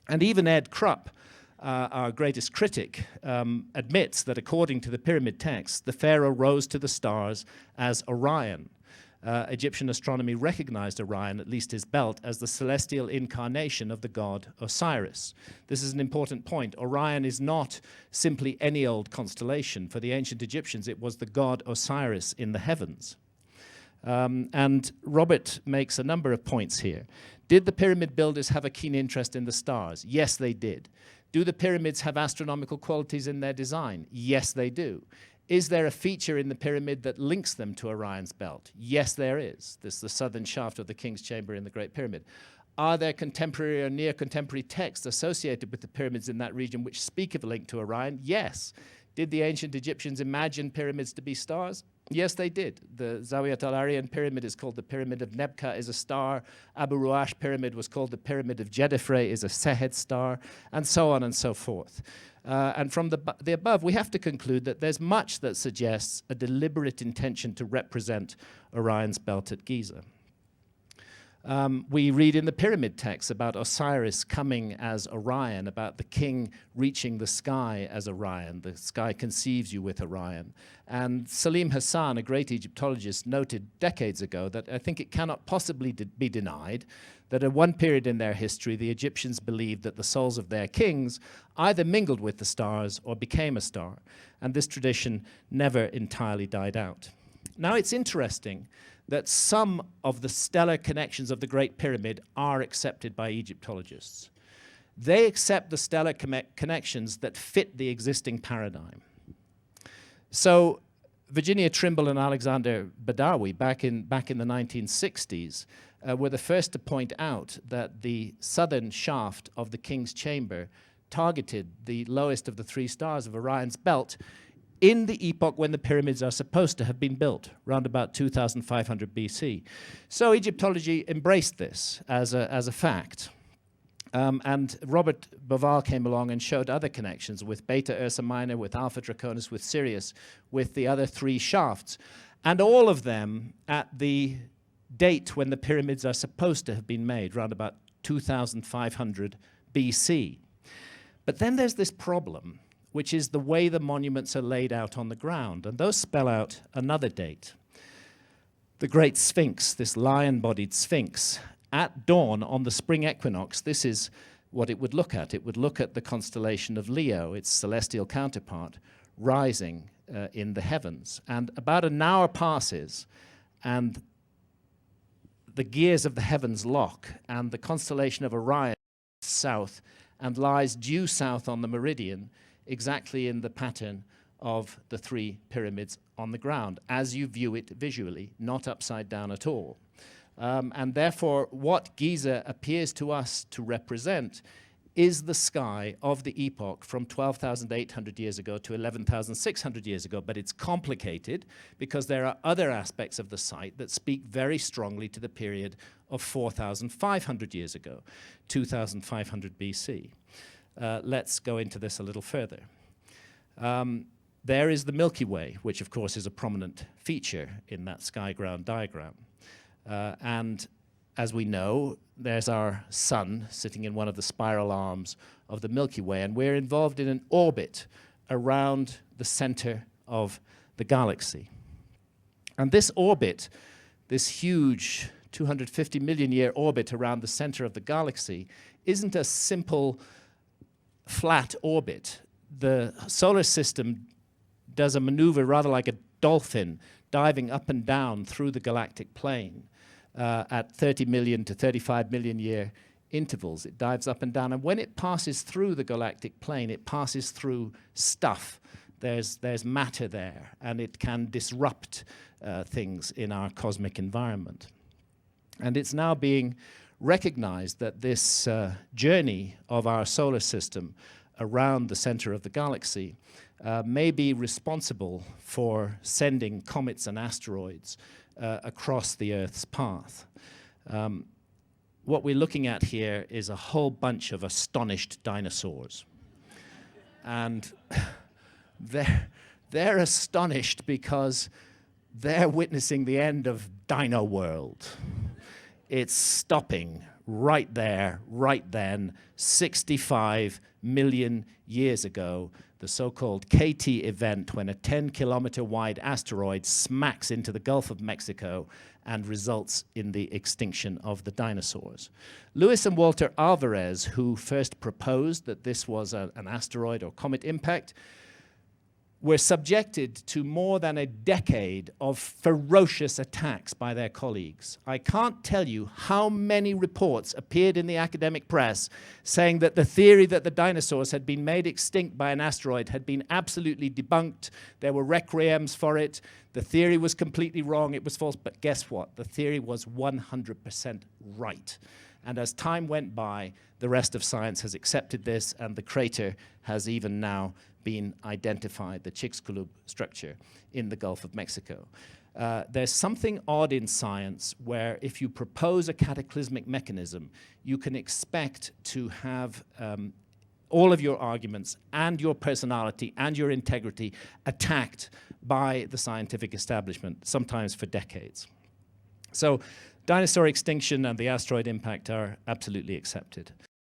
And even Ed Krupp, our greatest critic, admits that according to the pyramid text, the pharaoh rose to the stars as Orion. Egyptian astronomy recognized Orion, at least his belt, as the celestial incarnation of the god Osiris. This is an important point. Orion is not simply any old constellation. For the ancient Egyptians, it was the god Osiris in the heavens. And Robert makes a number of points here. Did the pyramid builders have a keen interest in the stars? Yes, they did. Do the pyramids have astronomical qualities in their design? Yes, they do. Is there a feature in the pyramid that links them to Orion's belt? Yes, there is. This is the southern shaft of the King's Chamber in the Great Pyramid. Are there contemporary or near-contemporary texts associated with the pyramids in that region which speak of a link to Orion? Yes. Did the ancient Egyptians imagine pyramids to be stars? Yes, they did. The Zawiyat al-Arian pyramid is called the Pyramid of Nebka, is a star. Abu Ruash pyramid was called the Pyramid of Jedefre, is a Sehed star, and so on and so forth. And from the above, we have to conclude that there's much that suggests a deliberate intention to represent Orion's belt at Giza. We read in the pyramid texts about Osiris coming as Orion, about the king reaching the sky as Orion. The sky conceives you with Orion. And Salim Hassan, a great Egyptologist, noted decades ago that I think it cannot possibly be denied that at one period in their history, the Egyptians believed that the souls of their kings either mingled with the stars or became a star. And this tradition never entirely died out. Now, it's interesting that some of the stellar connections of the Great Pyramid are accepted by Egyptologists. They accept the stellar connections that fit the existing paradigm. So Virginia Trimble and Alexander Badawi, back in the 1960s, were the first to point out that the southern shaft of the King's Chamber targeted the lowest of the three stars of Orion's belt in the epoch when the pyramids are supposed to have been built, around about 2500 BC. So Egyptology embraced this as a fact. And Robert Bauval came along and showed other connections with Beta Ursa Minor, with Alpha Draconis, with Sirius, with the other three shafts. And all of them at the date when the pyramids are supposed to have been made, around about 2500 BC. But then there's this problem, which is the way the monuments are laid out on the ground, and those spell out another date. The Great Sphinx, this lion-bodied Sphinx, at dawn on the spring equinox, this is what it would look at. It would look at the constellation of Leo, its celestial counterpart, rising in the heavens. And about an hour passes, and the gears of the heavens lock, and the constellation of Orion south and lies due south on the meridian, exactly in the pattern of the three pyramids on the ground, as you view it visually, not upside down at all. And therefore, what Giza appears to us to represent is the sky of the epoch from 12,800 years ago to 11,600 years ago. But it's complicated because there are other aspects of the site that speak very strongly to the period of 4,500 years ago, 2,500 BC. Let's go into this a little further. There is the Milky Way, which of course is a prominent feature in that sky-ground diagram. And as we know, there's our sun sitting in one of the spiral arms of the Milky Way, and we're involved in an orbit around the center of the galaxy. And this orbit, this huge 250 million year orbit around the center of the galaxy, isn't a simple flat orbit. The solar system does a maneuver rather like a dolphin, diving up and down through the galactic plane at 30 million to 35 million year intervals. It dives up and down, and when it passes through the galactic plane, it passes through stuff. There's matter there, and it can disrupt things in our cosmic environment. And it's now being recognized that this journey of our solar system around the center of the galaxy may be responsible for sending comets and asteroids across the Earth's path. What we're looking at here is a whole bunch of astonished dinosaurs. And they're astonished because they're witnessing the end of Dino World. It's stopping right there, right then, 65 million years ago, the so-called KT event, when a 10-kilometer wide asteroid smacks into the Gulf of Mexico and results in the extinction of the dinosaurs. Lewis and Walter Alvarez, who first proposed that this was an asteroid or comet impact, were subjected to more than a decade of ferocious attacks by their colleagues. I can't tell you how many reports appeared in the academic press saying that the theory that the dinosaurs had been made extinct by an asteroid had been absolutely debunked. There were requiems for it. The theory was completely wrong. It was false. But guess what? The theory was 100% right. And as time went by, the rest of science has accepted this, and the crater has even now been identified, the Chicxulub structure in the Gulf of Mexico. There's something odd in science where if you propose a cataclysmic mechanism, you can expect to have all of your arguments and your personality and your integrity attacked by the scientific establishment, sometimes for decades. So dinosaur extinction and the asteroid impact are absolutely accepted.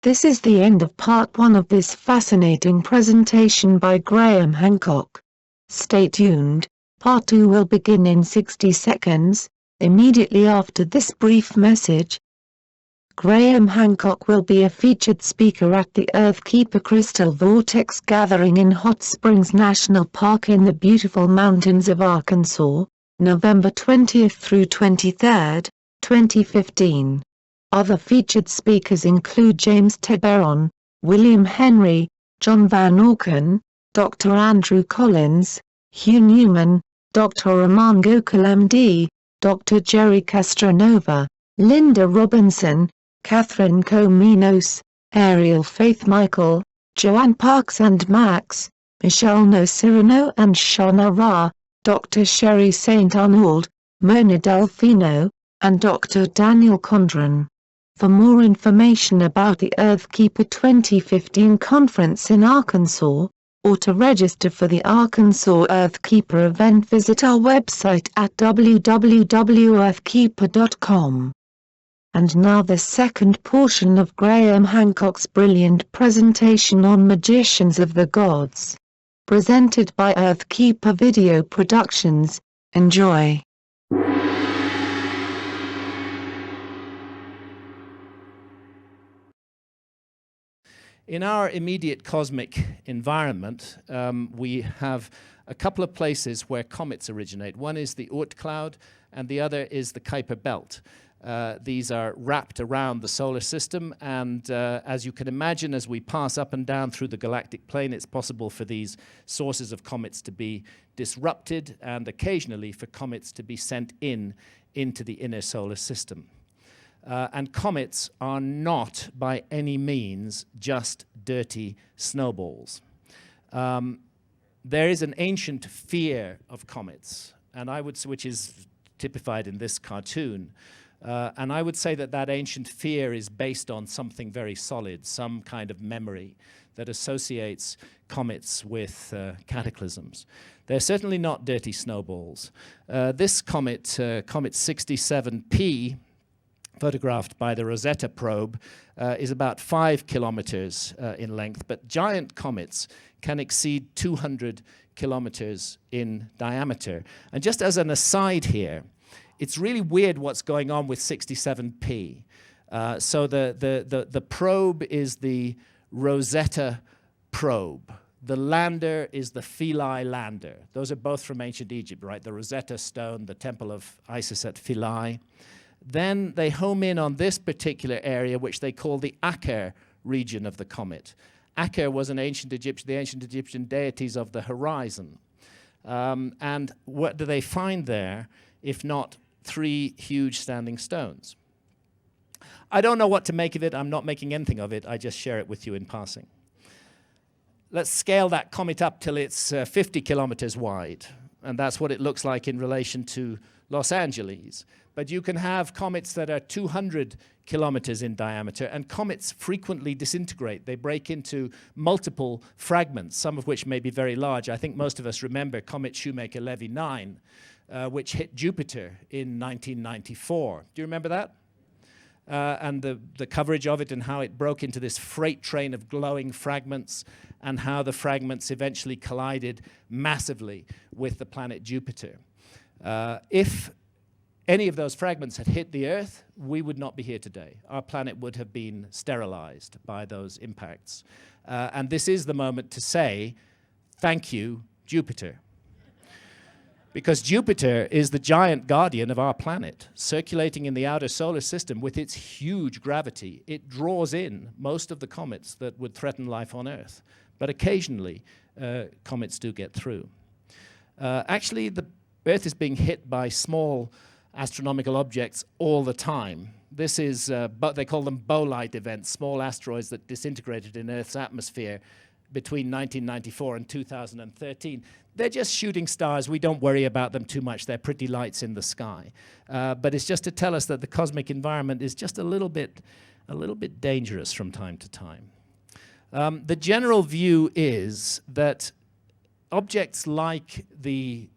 This is the end of part 1 of this fascinating presentation by Graham Hancock. Stay tuned, part 2 will begin in 60 seconds, immediately after this brief message. Graham Hancock will be a featured speaker at the Earthkeeper Crystal Vortex Gathering in Hot Springs National Park in the beautiful mountains of Arkansas, November 20th through 23rd, 2015. Other featured speakers include James Teberon, William Henry, John Van Auken, Dr. Andrew Collins, Hugh Newman, Dr. Raman Gokul MD, Dr. Jerry Castronova, Linda Robinson, Catherine Cominos, Ariel Faith Michael, Joanne Parks and Max, Michelle No Cyrano and Shana Ra, Dr. Sherry St. Arnold, Mona Delfino, and Dr. Daniel Condren. For more information about the Earthkeeper 2015 conference in Arkansas, or to register for the Arkansas Earthkeeper event, visit our website at www.earthkeeper.com. And now the second portion of Graham Hancock's brilliant presentation on Magicians of the Gods. Presented by Earthkeeper Video Productions. Enjoy. In our immediate cosmic environment, we have a couple of places where comets originate. One is the Oort cloud, and the other is the Kuiper belt. These are wrapped around the solar system, and as you can imagine, as we pass up and down through the galactic plane, it's possible for these sources of comets to be disrupted, and occasionally for comets to be sent into the inner solar system. And comets are not by any means just dirty snowballs. There is an ancient fear of comets, and which is typified in this cartoon. And I would say that that ancient fear is based on something very solid, some kind of memory that associates comets with cataclysms. They're certainly not dirty snowballs. This comet, Comet 67P, photographed by the Rosetta probe, is about 5 kilometers in length, but giant comets can exceed 200 kilometers in diameter. And just as an aside here, it's really weird what's going on with 67P. So the probe is the Rosetta probe. The lander is the Philae lander. Those are both from ancient Egypt, right? The Rosetta Stone, the Temple of Isis at Philae. Then they home in on this particular area, which they call the Aker region of the comet. Aker was the ancient Egyptian deities of the horizon. And what do they find there, if not 3 huge standing stones? I don't know what to make of it. I'm not making anything of it. I just share it with you in passing. Let's scale that comet up till it's 50 kilometers wide. And that's what it looks like in relation to Los Angeles. But you can have comets that are 200 kilometers in diameter, and comets frequently disintegrate. They break into multiple fragments, some of which may be very large. I think most of us remember Comet Shoemaker-Levy 9, which hit Jupiter in 1994. Do you remember that? And the coverage of it and how it broke into this freight train of glowing fragments, and how the fragments eventually collided massively with the planet Jupiter. If any of those fragments had hit the Earth, we would not be here today. Our planet would have been sterilized by those impacts. And this is the moment to say, thank you, Jupiter. Because Jupiter is the giant guardian of our planet, circulating in the outer solar system with its huge gravity. It draws in most of the comets that would threaten life on Earth. But occasionally, comets do get through. Actually, the Earth is being hit by small astronomical objects all the time. This is, they call them bolide events, small asteroids that disintegrated in Earth's atmosphere between 1994 and 2013. They're just shooting stars. We don't worry about them too much. They're pretty lights in the sky. But it's just to tell us that the cosmic environment is just a little bit dangerous from time to time. The general view is that objects like the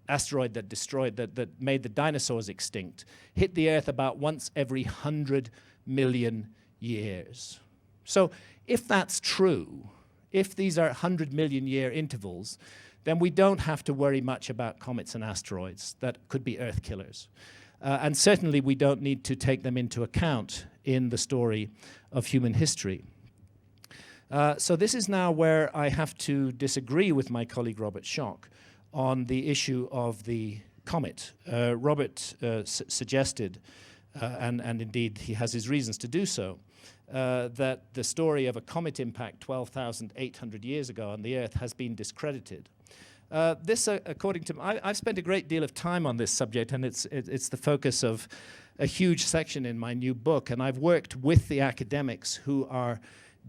asteroid that destroyed, that made the dinosaurs extinct, hit the Earth about once every 100 million years. So if that's true, if these are 100 million year intervals, then we don't have to worry much about comets and asteroids that could be Earth killers. And certainly we don't need to take them into account in the story of human history. So this is now where I have to disagree with my colleague Robert Schoch on the issue of the comet. Robert suggested, and indeed he has his reasons to do so, that the story of a comet impact 12,800 years ago on the Earth has been discredited. This, according to I've spent a great deal of time on this subject, and it's the focus of a huge section in my new book, and I've worked with the academics who are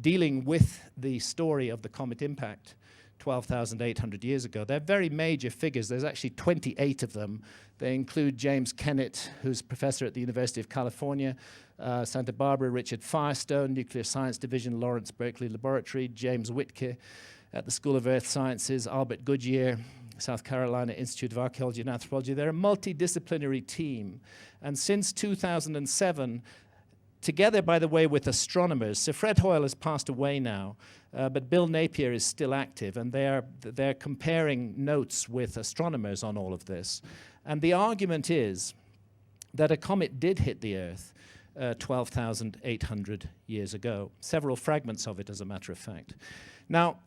dealing with the story of the comet impact 12,800 years ago. They're very major figures. There's actually 28 of them. They include James Kennett, who's professor at the University of California, Santa Barbara, Richard Firestone, Nuclear Science Division, Lawrence Berkeley Laboratory, James Whitke at the School of Earth Sciences, Albert Goodyear, South Carolina Institute of Archaeology and Anthropology. They're a multidisciplinary team. And since 2007, together, by the way, with astronomers, Sir Fred Hoyle has passed away now, but Bill Napier is still active, and they're comparing notes with astronomers on all of this. And the argument is that a comet did hit the Earth 12,800 years ago, several fragments of it, as a matter of fact. Now,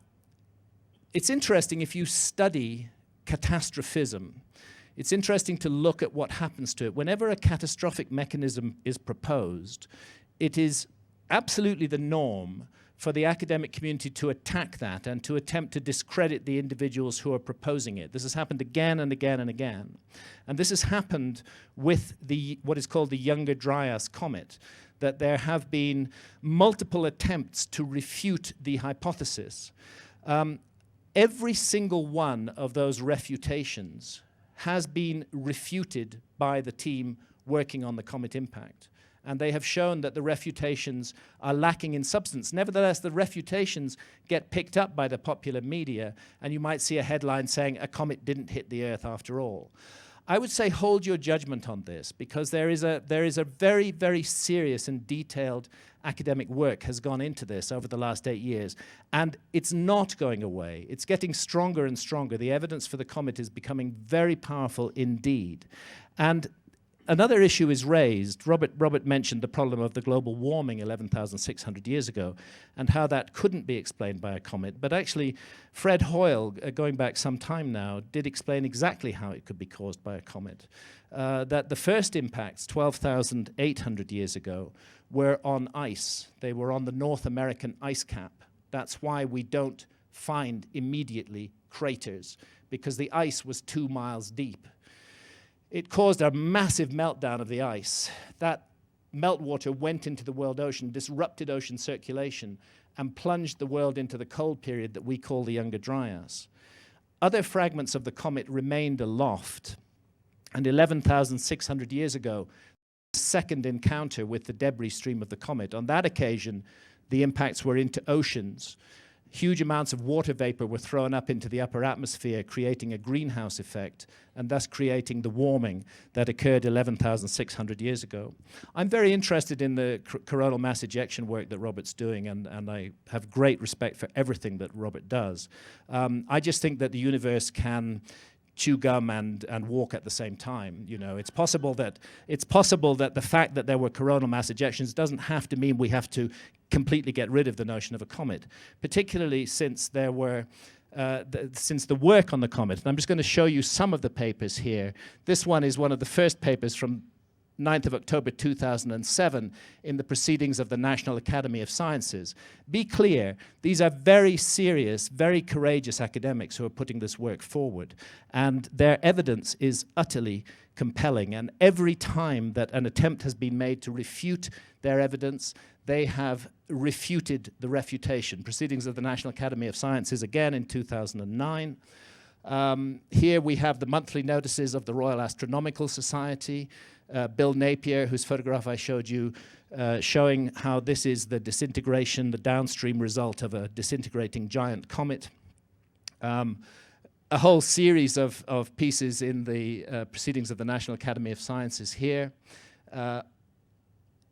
it's interesting if you study catastrophism. It's interesting to look at what happens to it. Whenever a catastrophic mechanism is proposed, it is absolutely the norm for the academic community to attack that and to attempt to discredit the individuals who are proposing it. This has happened again and again and again. And this has happened with what is called the Younger Dryas comet, that there have been multiple attempts to refute the hypothesis. Every single one of those refutations has been refuted by the team working on the comet impact. And they have shown that the refutations are lacking in substance. Nevertheless, the refutations get picked up by the popular media, and you might see a headline saying, "A comet didn't hit the Earth after all." I would say hold your judgment on this, because there is a very, very serious and detailed academic work has gone into this over the last 8 years, and it's not going away. It's getting stronger and stronger. The evidence for the comet is becoming very powerful indeed. And another issue is raised. Robert mentioned the problem of the global warming 11,600 years ago and how that couldn't be explained by a comet. But actually, Fred Hoyle, going back some time now, did explain exactly how it could be caused by a comet. That the first impacts, 12,800 years ago, were on ice. They were on the North American ice cap. That's why we don't find immediately craters, because the ice was 2 miles deep. It caused a massive meltdown of the ice. That meltwater went into the world ocean, disrupted ocean circulation, and plunged the world into the cold period that we call the Younger Dryas. Other fragments of the comet remained aloft, and 11,600 years ago, the second encounter with the debris stream of the comet. On that occasion, the impacts were into oceans. Huge amounts of water vapor were thrown up into the upper atmosphere, creating a greenhouse effect, and thus creating the warming that occurred 11,600 years ago. I'm very interested in the coronal mass ejection work that Robert's doing, and I have great respect for everything that Robert does. I just think that the universe can chew gum and walk at the same time. You know, it's possible that the fact that there were coronal mass ejections doesn't have to mean we have to completely get rid of the notion of a comet, particularly since there were since the work on the comet. And I'm just going to show you some of the papers here. This one is one of the first papers from 9th of October 2007 in the Proceedings of the National Academy of Sciences. Be clear, these are very serious, very courageous academics who are putting this work forward, and their evidence is utterly compelling. And every time that an attempt has been made to refute their evidence, they have refuted the refutation. Proceedings of the National Academy of Sciences, again in 2009. Here we have the monthly notices of the Royal Astronomical Society. Bill Napier, whose photograph I showed you, showing how this is the disintegration, the downstream result of a disintegrating giant comet. a whole series of pieces in the Proceedings of the National Academy of Sciences here.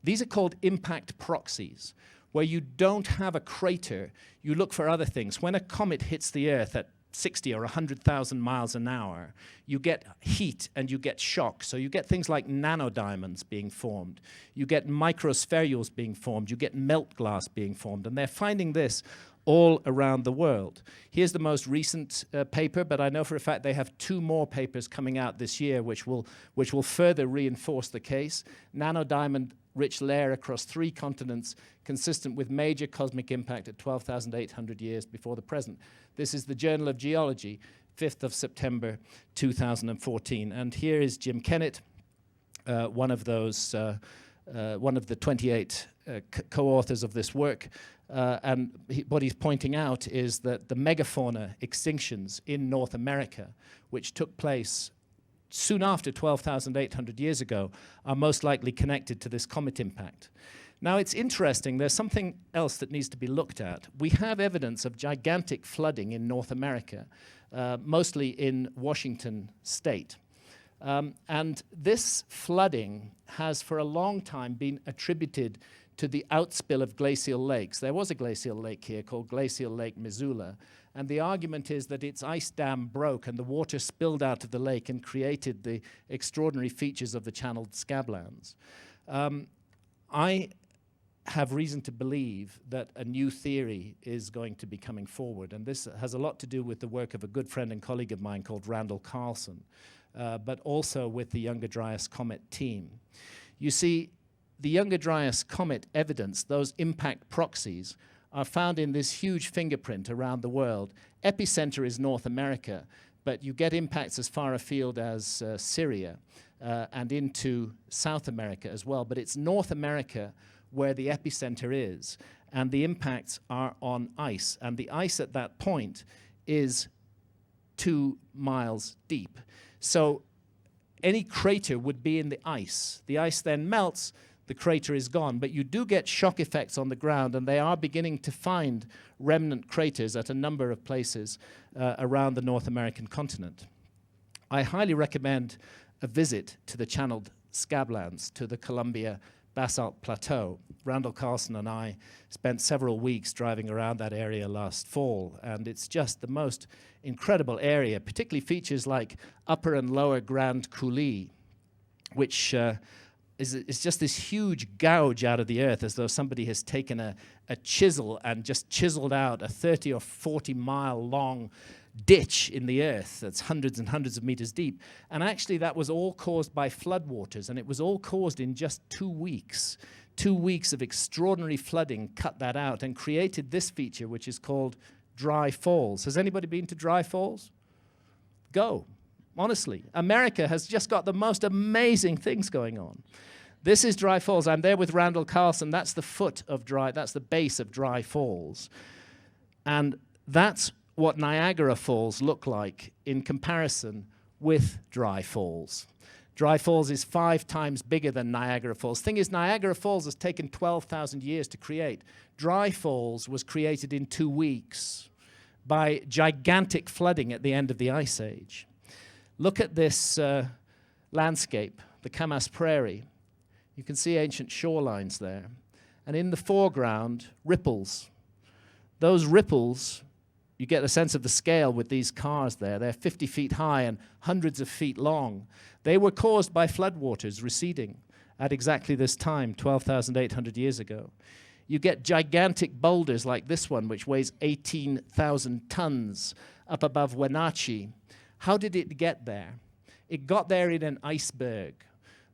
These are called impact proxies, where you don't have a crater, you look for other things. When a comet hits the Earth at 60 or 100,000 miles an hour, you get heat and you get shock. So you get things like nanodiamonds being formed. You get microspherules being formed. You get melt glass being formed. And they're finding this all around the world. Here's the most recent paper, but I know for a fact they have 2 more papers coming out this year which will further reinforce the case. Nanodiamond-rich layer across 3 continents, consistent with major cosmic impact at 12,800 years before the present. This is the Journal of Geology, 5th of September, 2014. And here is Jim Kennett, one of the 28 co-authors of this work. What he's pointing out is that the megafauna extinctions in North America, which took place soon after 12,800 years ago, are most likely connected to this comet impact. Now, it's interesting. There's something else that needs to be looked at. We have evidence of gigantic flooding in North America, mostly in Washington state. And this flooding has for a long time been attributed to the outspill of glacial lakes. There was a glacial lake here called Glacial Lake Missoula, and the argument is that its ice dam broke and the water spilled out of the lake and created the extraordinary features of the channeled scablands. I have reason to believe that a new theory is going to be coming forward, and this has a lot to do with the work of a good friend and colleague of mine called Randall Carlson, but also with the Younger Dryas Comet team. You see, the Younger Dryas Comet evidence, those impact proxies, are found in this huge fingerprint around the world. Epicenter is North America, but you get impacts as far afield as Syria and into South America as well. But it's North America where the epicenter is, and the impacts are on ice. And the ice at that point is 2 miles deep. So any crater would be in the ice. The ice then melts, the crater is gone. But you do get shock effects on the ground, and they are beginning to find remnant craters at a number of places around the North American continent. I highly recommend a visit to the channeled scablands, to the Columbia Basalt Plateau. Randall Carlson and I spent several weeks driving around that area last fall, and it's just the most incredible area, particularly features like Upper and Lower Grand Coulee, which is just this huge gouge out of the earth, as though somebody has taken a chisel and just chiseled out a 30 or 40 mile long ditch in the earth that's hundreds and hundreds of meters deep. And actually that was all caused by floodwaters, and it was all caused in just 2 weeks. 2 weeks of extraordinary flooding cut that out and created this feature, which is called Dry Falls. Has anybody been to Dry Falls? Go. Honestly, America has just got the most amazing things going on. This is Dry Falls. I'm there with Randall Carlson. That's the foot of that's the base of Dry Falls. And that's what Niagara Falls look like in comparison with Dry Falls. Dry Falls is 5 times bigger than Niagara Falls. Thing is, Niagara Falls has taken 12,000 years to create. Dry Falls was created in 2 weeks by gigantic flooding at the end of the Ice Age. Look at this landscape, the Camas Prairie. You can see ancient shorelines there. And in the foreground, ripples. Those ripples, you get a sense of the scale with these cars there. They're 50 feet high and hundreds of feet long. They were caused by floodwaters receding at exactly this time, 12,800 years ago. You get gigantic boulders like this one, which weighs 18,000 tons up above Wenatchee. How did it get there? It got there in an iceberg.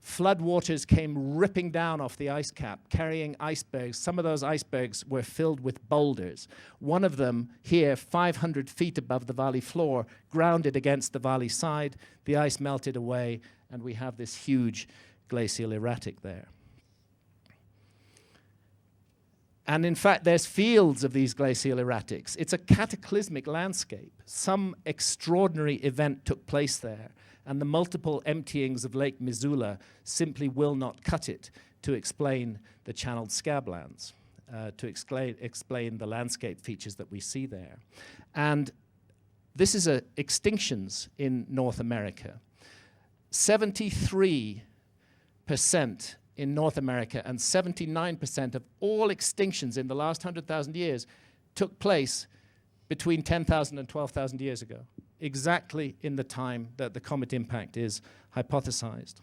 Floodwaters came ripping down off the ice cap, carrying icebergs. Some of those icebergs were filled with boulders. One of them here, 500 feet above the valley floor, grounded against the valley side. The ice melted away, and we have this huge glacial erratic there. And in fact, there's fields of these glacial erratics. It's a cataclysmic landscape. Some extraordinary event took place there, and the multiple emptyings of Lake Missoula simply will not cut it to explain the channeled scablands, to explain the landscape features that we see there. And This is extinctions in North America. 73% in North America and 79% of all extinctions in the last 100,000 years took place between 10,000 and 12,000 years ago, exactly in the time that the comet impact is hypothesized.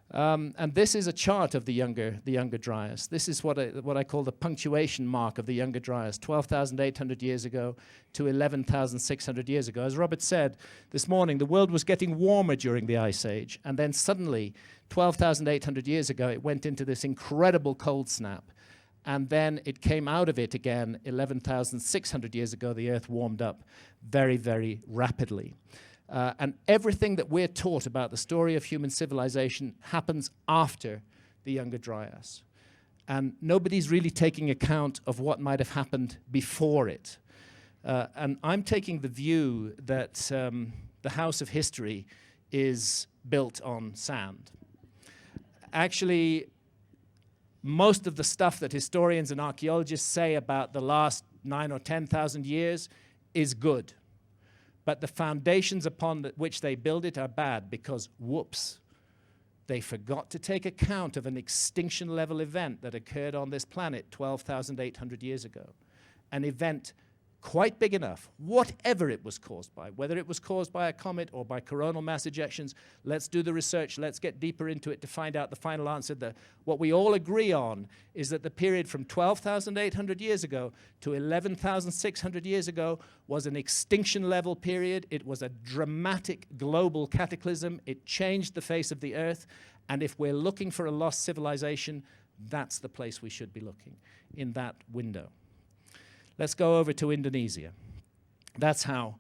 And this is a chart of the younger Dryas. This is what I call the punctuation mark of the younger Dryas, 12,800 years ago to 11,600 years ago. As Robert said this morning, the world was getting warmer during the Ice Age, and then suddenly, 12,800 years ago, it went into this incredible cold snap. And then it came out of it again 11,600 years ago. The Earth warmed up very, very rapidly. And everything that we're taught about the story of human civilization happens after the Younger Dryas. And nobody's really taking account of what might have happened before it. And I'm taking the view that the house of history is built on sand. Actually, most of the stuff that historians and archaeologists say about the last 9,000 or 10,000 years is good. But the foundations upon which they build it are bad because, whoops, they forgot to take account of an extinction-level event that occurred on this planet 12,800 years ago. An event quite big enough, whatever it was caused by, whether it was caused by a comet or by coronal mass ejections. Let's do the research, let's get deeper into it to find out the final answer. What we all agree on is that the period from 12,800 years ago to 11,600 years ago was an extinction-level period. It was a dramatic global cataclysm. It changed the face of the Earth. And if we're looking for a lost civilization, that's the place we should be looking, in that window. Let's go over to Indonesia. That's how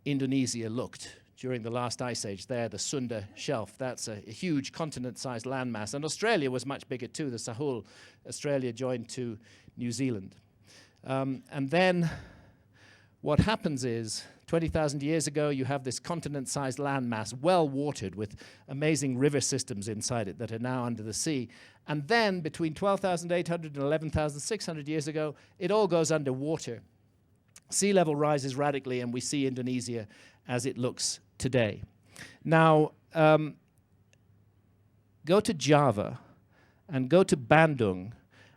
Indonesia looked during the last ice age there, the Sunda Shelf. That's a huge continent-sized landmass. And Australia was much bigger too. The Sahul, Australia joined to New Zealand. And then what happens is, 20,000 years ago, you have this continent-sized landmass, well-watered with amazing river systems inside it that are now under the sea. And then, between 12,800 and 11,600 years ago, it all goes underwater. Sea level rises radically, and we see Indonesia as it looks today. Now, go to Java and go to Bandung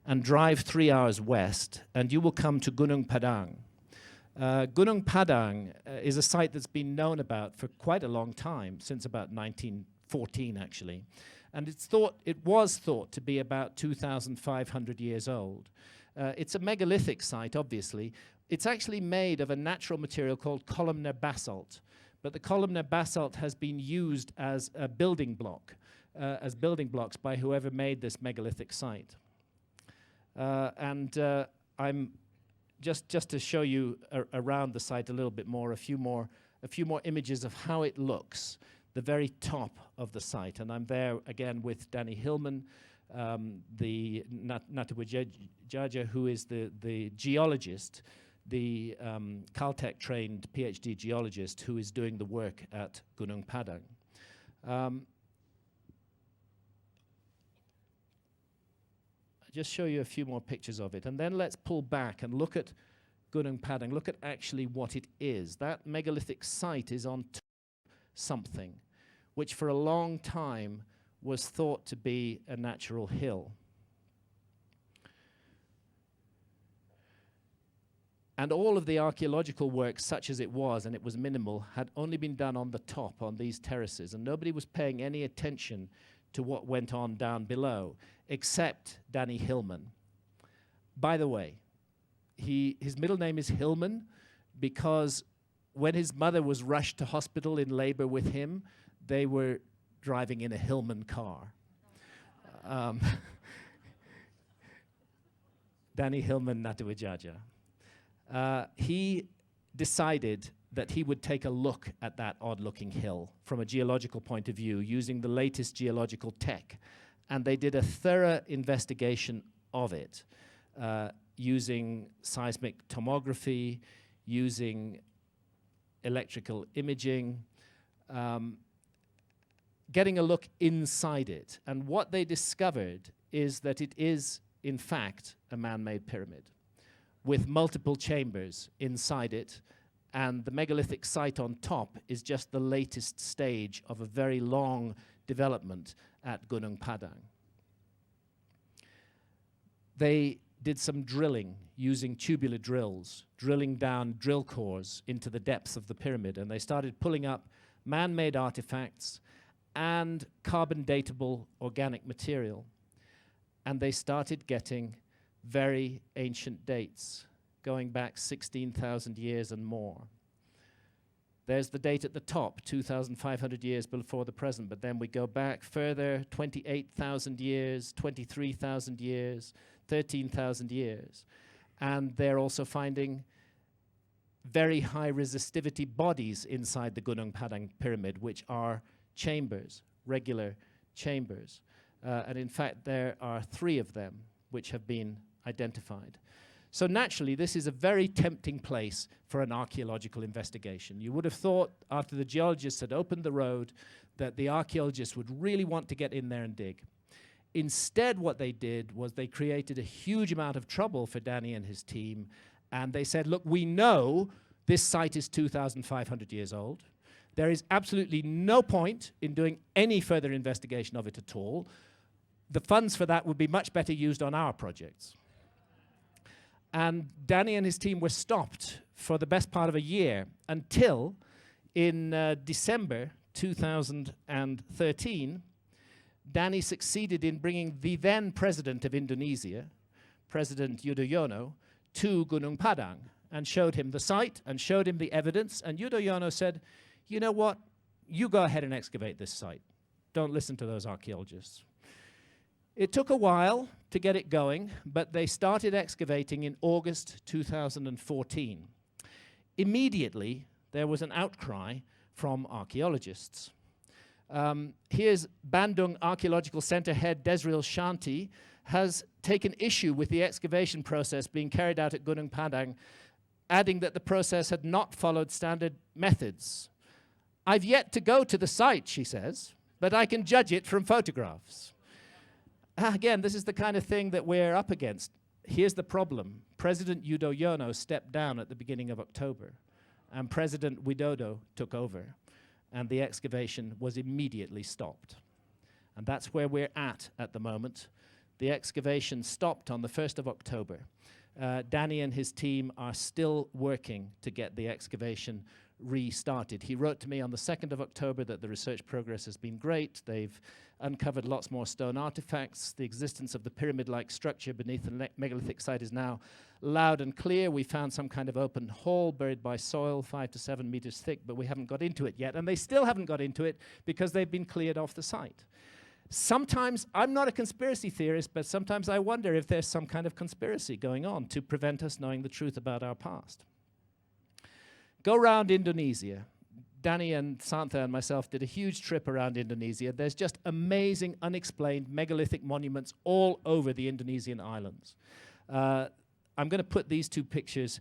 and drive 3 hours west, and you will come to Gunung Padang. Gunung Padang is a site that's been known about for quite a long time, since about 1914 actually. And it was thought to be about 2,500 years old. It's a megalithic site, obviously. It's actually made of a natural material called columnar basalt. But the columnar basalt has been used as a building block, as building blocks by whoever made this megalithic site. I'm just to show you around the site a little bit more, a few more images of how it looks, the very top of the site. And I'm there again with Danny Hillman, the Natawujaja, who is the geologist, the Caltech-trained PhD geologist who is doing the work at Gunung Padang. Just show you a few more pictures of it, and then let's pull back and look at Gunung Padang, look at actually what it is. That megalithic site is on top of something which for a long time was thought to be a natural hill. And all of the archaeological work, such as it was, and it was minimal, had only been done on the top, on these terraces, and nobody was paying any attention to what went on down below, except Danny Hillman. By the way, his middle name is Hillman because when his mother was rushed to hospital in labor with him, they were driving in a Hillman car. Danny Hillman Natawujaja. He decided that he would take a look at that odd-looking hill from a geological point of view using the latest geological tech. And they did a thorough investigation of it using seismic tomography, using electrical imaging, getting a look inside it. And what they discovered is that it is, in fact, a man-made pyramid with multiple chambers inside it And the megalithic site on top is just the latest stage of a very long development at Gunung Padang. They did some drilling using tubular drills, drilling down drill cores into the depths of the pyramid, and they started pulling up man-made artifacts and carbon-datable organic material. And they started getting very ancient dates, going back 16,000 years and more. There's the date at the top, 2,500 years before the present, but then we go back further, 28,000 years, 23,000 years, 13,000 years. And they're also finding very high resistivity bodies inside the Gunung Padang pyramid, which are chambers, regular chambers. And in fact, there are 3 of them which have been identified. So naturally, this is a very tempting place for an archaeological investigation. You would have thought, after the geologists had opened the road, that the archaeologists would really want to get in there and dig. Instead, what they did was they created a huge amount of trouble for Danny and his team, and they said, look, we know this site is 2,500 years old. There is absolutely no point in doing any further investigation of it at all. The funds for that would be much better used on our projects. And Danny and his team were stopped for the best part of a year until in December 2013, Danny succeeded in bringing the then president of Indonesia, President Yudhoyono, to Gunung Padang and showed him the site and showed him the evidence. And Yudhoyono said, you know what, you go ahead and excavate this site. Don't listen to those archaeologists. It took a while to get it going, but they started excavating in August 2014. Immediately, there was an outcry from archaeologists. Here's Bandung Archaeological Center head Desril Shanti has taken issue with the excavation process being carried out at Gunung Padang, adding that the process had not followed standard methods. I've yet to go to the site, she says, but I can judge it from photographs. Again, this is the kind of thing that we're up against. Here's the problem. President Yudhoyono stepped down at the beginning of October, and President Widodo took over, and the excavation was immediately stopped. And that's where we're at the moment. The excavation stopped on the 1st of October. Danny and his team are still working to get the excavation restarted. He wrote to me on the 2nd of October that the research progress has been great. They've uncovered lots more stone artifacts. The existence of the pyramid-like structure beneath the megalithic site is now loud and clear. We found some kind of open hole buried by soil 5 to 7 meters thick, but we haven't got into it yet. And they still haven't got into it because they've been cleared off the site. Sometimes, I'm not a conspiracy theorist, but sometimes I wonder if there's some kind of conspiracy going on to prevent us knowing the truth about our past. Go around Indonesia. Danny and Santha and myself did a huge trip around Indonesia. There's just amazing, unexplained megalithic monuments all over the Indonesian islands. I'm going to put these 2 pictures.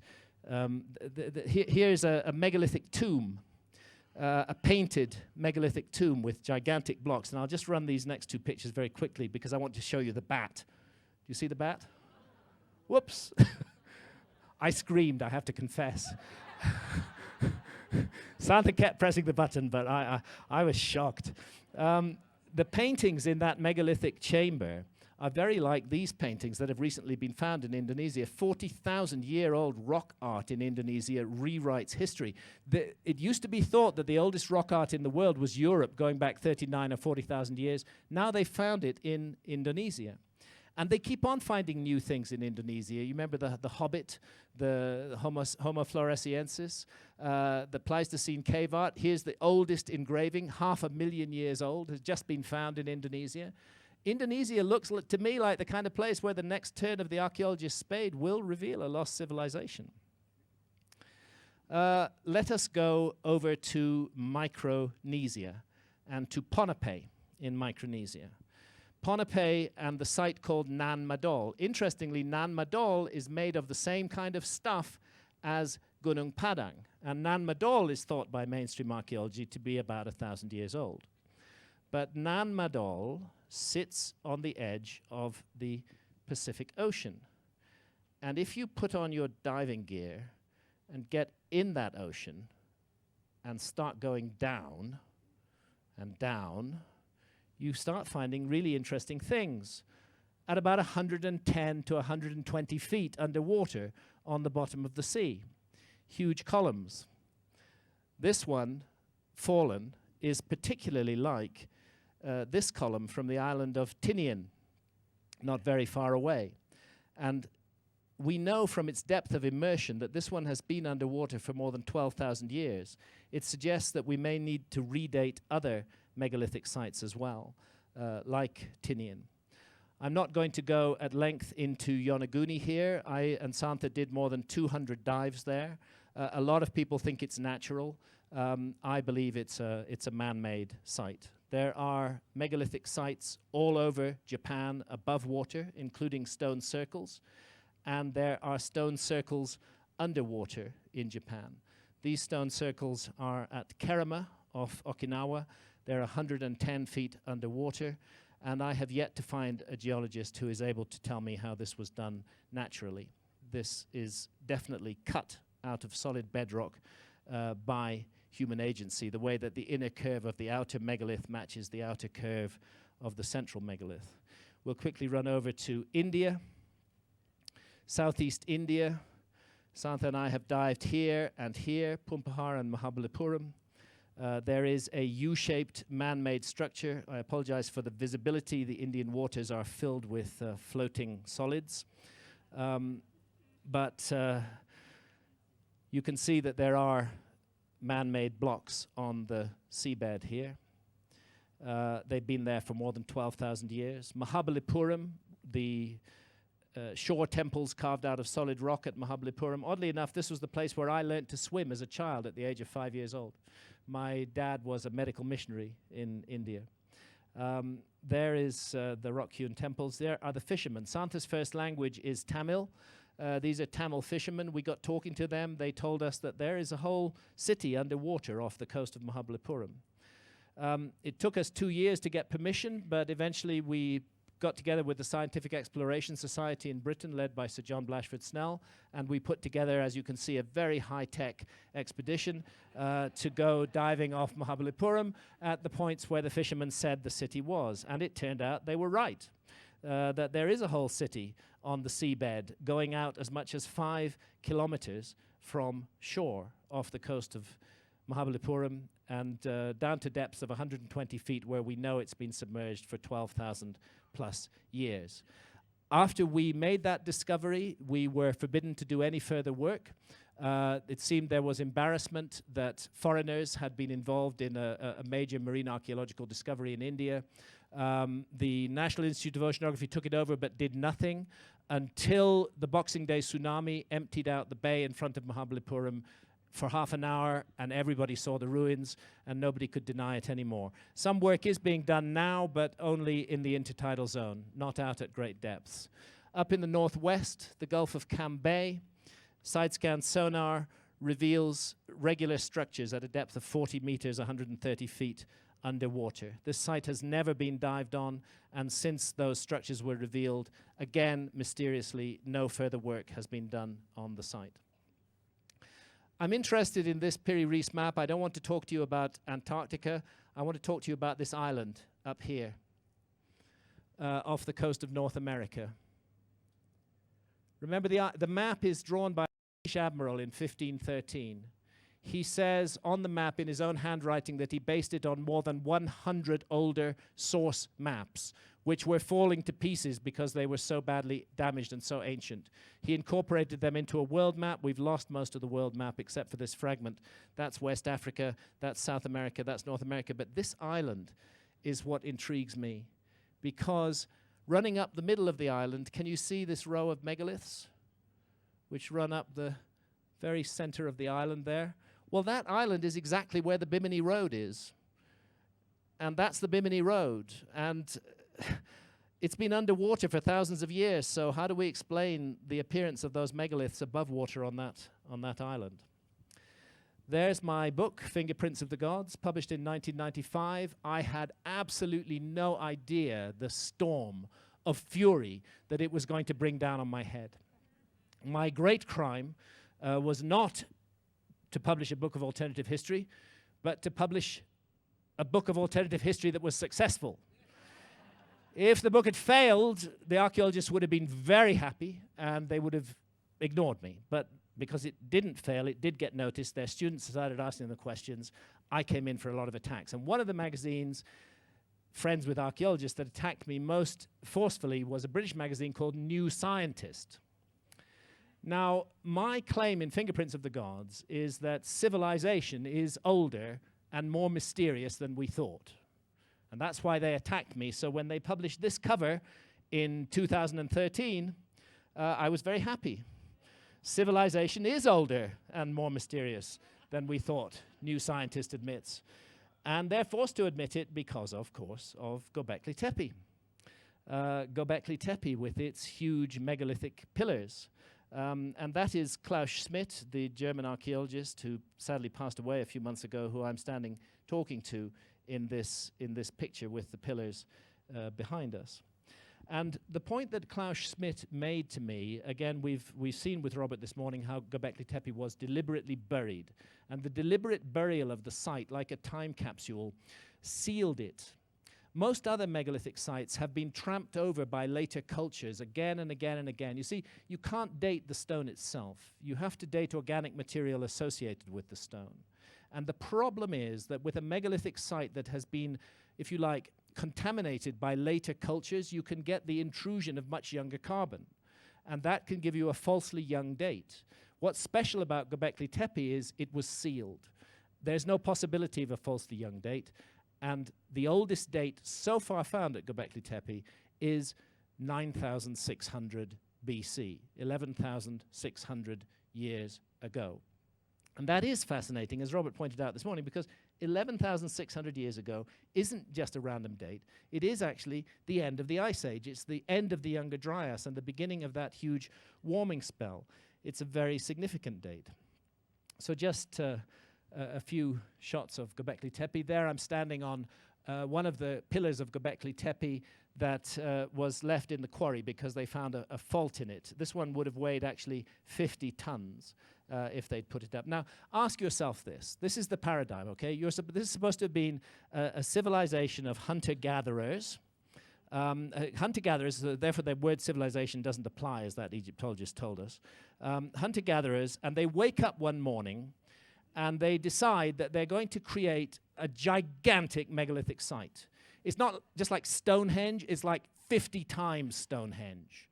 Here's a megalithic tomb, a painted megalithic tomb with gigantic blocks. And I'll just run these next 2 pictures very quickly because I want to show you the bat. Do you see the bat? Whoops. I screamed, I have to confess. Santa kept pressing the button, but I was shocked. The paintings in that megalithic chamber are very like these paintings that have recently been found in Indonesia. 40,000-year-old rock art in Indonesia rewrites history. It used to be thought that the oldest rock art in the world was Europe, going back 39 or 40,000 years. Now they found it in Indonesia. And they keep on finding new things in Indonesia. You remember the Hobbit, the Homo floresiensis, the Pleistocene cave art. Here's the oldest engraving, 500,000 years old, has just been found in Indonesia. Indonesia looks to me like the kind of place where the next turn of the archaeologist's spade will reveal a lost civilization. Let us go over to Micronesia and to Ponape in Micronesia. Ponape and the site called Nan Madol. Interestingly, Nan Madol is made of the same kind of stuff as Gunung Padang. And Nan Madol is thought by mainstream archaeology to be about 1,000 years old. But Nan Madol sits on the edge of the Pacific Ocean. And if you put on your diving gear and get in that ocean and start going down and down, you start finding really interesting things at about 110 to 120 feet underwater on the bottom of the sea. Huge columns. This one, fallen, is particularly like this column from the island of Tinian, not very far away. And we know from its depth of immersion that this one has been underwater for more than 12,000 years. It suggests that we may need to redate other megalithic sites as well, like Tinian. I'm not going to go at length into Yonaguni here. I and Santha did more than 200 dives there. A lot of people think it's natural. I believe it's a man-made site. There are megalithic sites all over Japan above water, including stone circles. And there are stone circles underwater in Japan. These stone circles are at Kerama off Okinawa. They're 110 feet underwater, and I have yet to find a geologist who is able to tell me how this was done naturally. This is definitely cut out of solid bedrock by human agency, the way that the inner curve of the outer megalith matches the outer curve of the central megalith. We'll quickly run over to India. Southeast India. Santha and I have dived here and here, Pumpahar and Mahabalipuram. There is a U-shaped man-made structure. I apologize for the visibility. The Indian waters are filled with floating solids. But you can see that there are man-made blocks on the seabed here. They've been there for more than 12,000 years. Mahabalipuram, the shore temples carved out of solid rock at Mahabalipuram. Oddly enough, this was the place where I learned to swim as a child at the age of 5 years old. My dad was a medical missionary in India. There is the rock-hewn temples. There are the fishermen. Santha's first language is Tamil. These are Tamil fishermen. We got talking to them. They told us that there is a whole city underwater off the coast of Mahabalipuram. It took us 2 years to get permission, but eventually we got together with the Scientific Exploration Society in Britain, led by Sir John Blashford Snell, and we put together, as you can see, a very high-tech expedition to go diving off Mahabalipuram at the points where the fishermen said the city was. And it turned out they were right, that there is a whole city on the seabed going out as much as 5 kilometers from shore off the coast of Mahabalipuram and down to depths of 120 feet where we know it's been submerged for 12,000 plus years. After we made that discovery, we were forbidden to do any further work. It seemed there was embarrassment that foreigners had been involved in a major marine archaeological discovery in India. The National Institute of Oceanography took it over but did nothing until the Boxing Day tsunami emptied out the bay in front of Mahabalipuram for half an hour, and everybody saw the ruins, and nobody could deny it anymore. Some work is being done now, but only in the intertidal zone, not out at great depths. Up in the northwest, the Gulf of Cambay, side-scan sonar reveals regular structures at a depth of 40 meters, 130 feet underwater. This site has never been dived on, and since those structures were revealed, again, mysteriously, no further work has been done on the site. I'm interested in this Piri-Reis map. I don't want to talk to you about Antarctica. I want to talk to you about this island up here off the coast of North America. Remember, the map is drawn by a British admiral in 1513. He says on the map in his own handwriting that he based it on more than 100 older source maps, which were falling to pieces because they were so badly damaged and so ancient. He incorporated them into a world map. We've lost most of the world map except for this fragment. That's West Africa, that's South America, that's North America. But this island is what intrigues me, because running up the middle of the island, can you see this row of megaliths which run up the very center of the island there? Well, that island is exactly where the Bimini Road is. And that's the Bimini Road. And it's been underwater for thousands of years, so how do we explain the appearance of those megaliths above water on that island? There's my book, Fingerprints of the Gods, published in 1995. I had absolutely no idea the storm of fury that it was going to bring down on my head. My great crime was not to publish a book of alternative history, but to publish a book of alternative history that was successful. If the book had failed, the archaeologists would have been very happy and they would have ignored me. But because it didn't fail, it did get noticed, their students started asking the questions, I came in for a lot of attacks. And one of the magazines, Friends with Archaeologists, that attacked me most forcefully was a British magazine called New Scientist. Now, my claim in Fingerprints of the Gods is that civilization is older and more mysterious than we thought. And that's why they attacked me. So when they published this cover in 2013, I was very happy. Civilization is older and more mysterious than we thought, New Scientist admits. And they're forced to admit it because, of course, of Göbekli Tepe. Göbekli Tepe with its huge megalithic pillars. And that is Klaus Schmidt, the German archaeologist who sadly passed away a few months ago, who I'm standing talking to in this picture with the pillars behind us. And the point that Klaus Schmidt made to me, again, we've seen with Robert this morning how Göbekli Tepe was deliberately buried. And the deliberate burial of the site, like a time capsule, sealed it. Most other megalithic sites have been tramped over by later cultures again and again and again. You see, you can't date the stone itself. You have to date organic material associated with the stone. And the problem is that with a megalithic site that has been, if you like, contaminated by later cultures, you can get the intrusion of much younger carbon. And that can give you a falsely young date. What's special about Göbekli Tepe is it was sealed. There's no possibility of a falsely young date. And the oldest date so far found at Göbekli Tepe is 9,600 BC, 11,600 years ago. And that is fascinating, as Robert pointed out this morning, because 11,600 years ago isn't just a random date. It is actually the end of the Ice Age. It's the end of the Younger Dryas and the beginning of that huge warming spell. It's a very significant date. So just a few shots of Göbekli Tepe. There I'm standing on one of the pillars of Göbekli Tepe that was left in the quarry because they found a fault in it. This one would have weighed actually 50 tons if they'd put it up. Now, ask yourself this. This is the paradigm, okay? This is supposed to have been a civilization of hunter-gatherers. Hunter-gatherers, therefore the word civilization doesn't apply, as that Egyptologist told us. Hunter-gatherers, and they wake up one morning and they decide that they're going to create a gigantic megalithic site. It's not just like Stonehenge, it's like 50 times Stonehenge.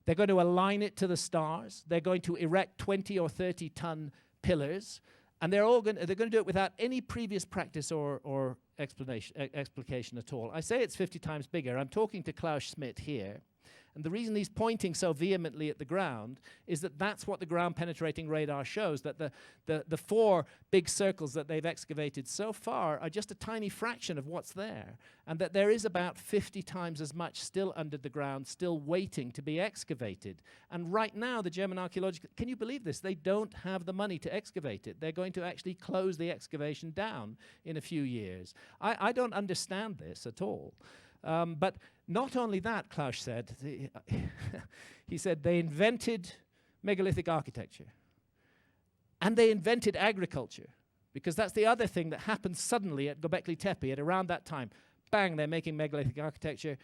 They're going to align it to the stars. They're going to erect 20 or 30 ton pillars, and they're going to do it without any previous practice or explication at all. I say it's 50 times bigger. I'm talking to Klaus Schmidt here. And the reason he's pointing so vehemently at the ground is that that's what the ground-penetrating radar shows, that the four big circles that they've excavated so far are just a tiny fraction of what's there, and that there is about 50 times as much still under the ground, still waiting to be excavated. And right now, the German archaeological... Can you believe this? They don't have the money to excavate it. They're going to actually close the excavation down in a few years. I don't understand this at all. But not only that, Klaus said, he said they invented megalithic architecture and they invented agriculture, because that's the other thing that happened suddenly at Göbekli Tepe at around that time. Bang, they're making megalithic architecture.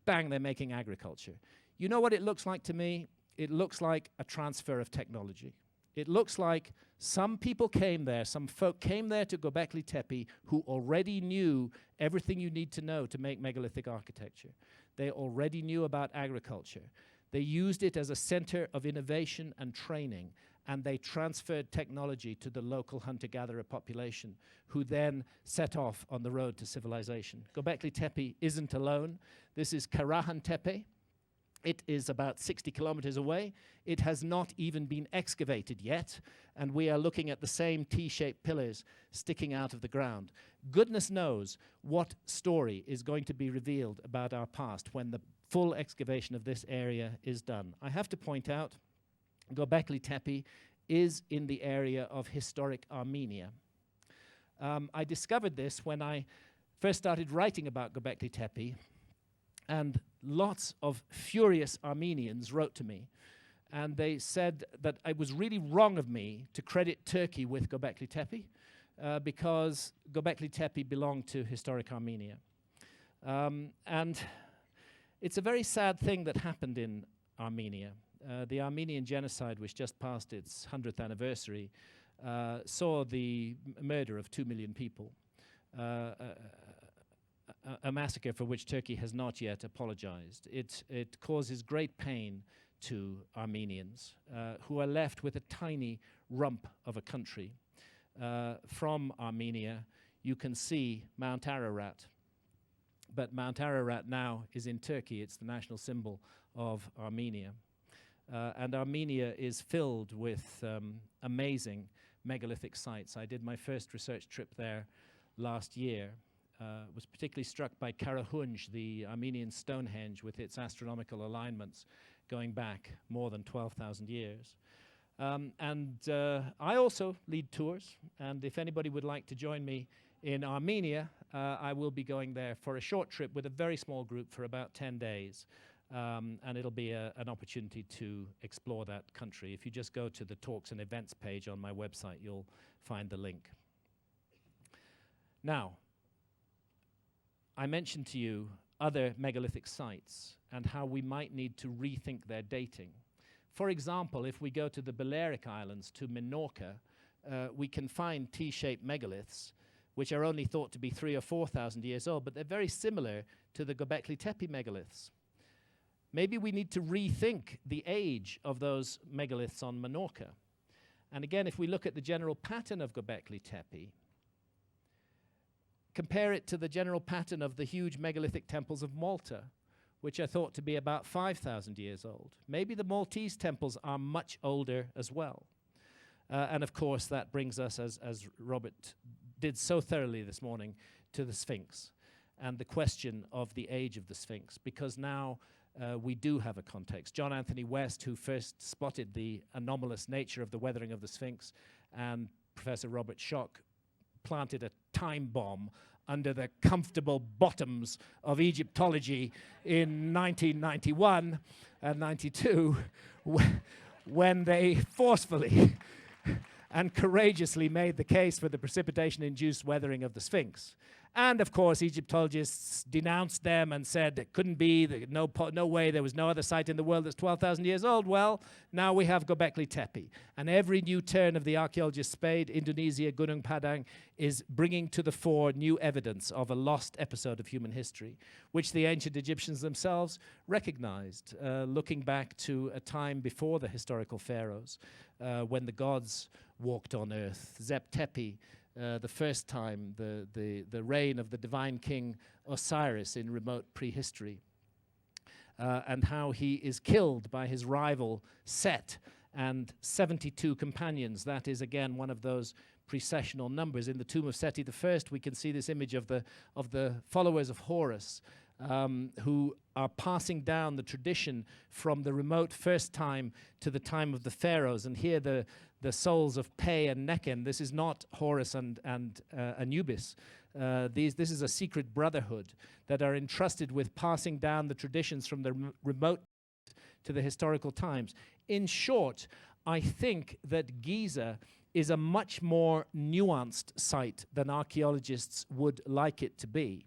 Bang, they're making agriculture. You know what it looks like to me? It looks like a transfer of technology. It looks like some people came there, some folk came there to Göbekli Tepe who already knew everything you need to know to make megalithic architecture. They already knew about agriculture. They used it as a center of innovation and training, and they transferred technology to the local hunter-gatherer population, who then set off on the road to civilization. Göbekli Tepe isn't alone. This is Karahan Tepe. It is about 60 kilometers away. It has not even been excavated yet, and we are looking at the same T-shaped pillars sticking out of the ground. Goodness knows what story is going to be revealed about our past when the full excavation of this area is done. I have to point out, Göbekli Tepe is in the area of historic Armenia. I discovered this when I first started writing about Göbekli Tepe, and lots of furious Armenians wrote to me and they said that it was really wrong of me to credit Turkey with Göbekli Tepe, because Göbekli Tepe belonged to historic Armenia. And it's a very sad thing that happened in Armenia. The Armenian genocide, which just passed its 100th anniversary, saw the murder of 2 million people, a massacre for which Turkey has not yet apologized. It causes great pain to Armenians, who are left with a tiny rump of a country. From Armenia, you can see Mount Ararat. But Mount Ararat now is in Turkey. It's the national symbol of Armenia. And Armenia is filled with amazing megalithic sites. I did my first research trip there last year. Was particularly struck by Karahunj, the Armenian Stonehenge, with its astronomical alignments going back more than 12,000 years. I also lead tours, and if anybody would like to join me in Armenia, I will be going there for a short trip with a very small group for about 10 days. And it'll be an opportunity to explore that country. If you just go to the talks and events page on my website, you'll find the link. Now, I mentioned to you other megalithic sites and how we might need to rethink their dating. For example, if we go to the Balearic Islands, to Minorca, we can find T-shaped megaliths, which are only thought to be 3,000 or 4,000 years old, but they're very similar to the Göbekli Tepe megaliths. Maybe we need to rethink the age of those megaliths on Minorca. And again, if we look at the general pattern of Göbekli Tepe, compare it to the general pattern of the huge megalithic temples of Malta, which are thought to be about 5,000 years old. Maybe the Maltese temples are much older as well. And of course, that brings us, as Robert did so thoroughly this morning, to the Sphinx and the question of the age of the Sphinx, because now we do have a context. John Anthony West, who first spotted the anomalous nature of the weathering of the Sphinx, and Professor Robert Schoch planted a time bomb under the comfortable bottoms of Egyptology in 1991 and 92, when they forcefully and courageously made the case for the precipitation-induced weathering of the Sphinx. And of course, Egyptologists denounced them and said it couldn't be, no way, there was no other site in the world that's 12,000 years old. Well, now we have Göbekli Tepe. And every new turn of the archaeologist's spade, Indonesia, Gunung Padang, is bringing to the fore new evidence of a lost episode of human history, which the ancient Egyptians themselves recognized, looking back to a time before the historical pharaohs, when the gods walked on earth. Zep Tepe, the first time, the reign of the divine king Osiris in remote prehistory, and how he is killed by his rival Set and 72 companions. That is, again, one of those precessional numbers. In the tomb of Seti I, we can see this image of the followers of Horus, who are passing down the tradition from the remote first time to the time of the pharaohs. And here the souls of Pe and Nekhen. This is not Horus and Anubis. This is a secret brotherhood that are entrusted with passing down the traditions from the remote to the historical times. In short, I think that Giza is a much more nuanced site than archaeologists would like it to be.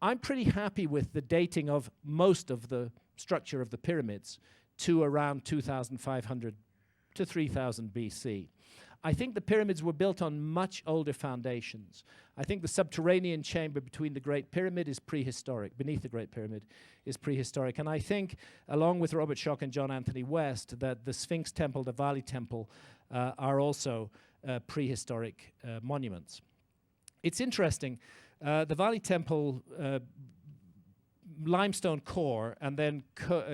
I'm pretty happy with the dating of most of the structure of the pyramids to around 2,500 to 3,000 BC. I think the pyramids were built on much older foundations. I think the subterranean chamber between the Great Pyramid is prehistoric, beneath the Great Pyramid is prehistoric. And I think, along with Robert Schoch and John Anthony West, that the Sphinx Temple, the Vali Temple, are also prehistoric monuments. It's interesting, the Vali Temple, limestone core, and then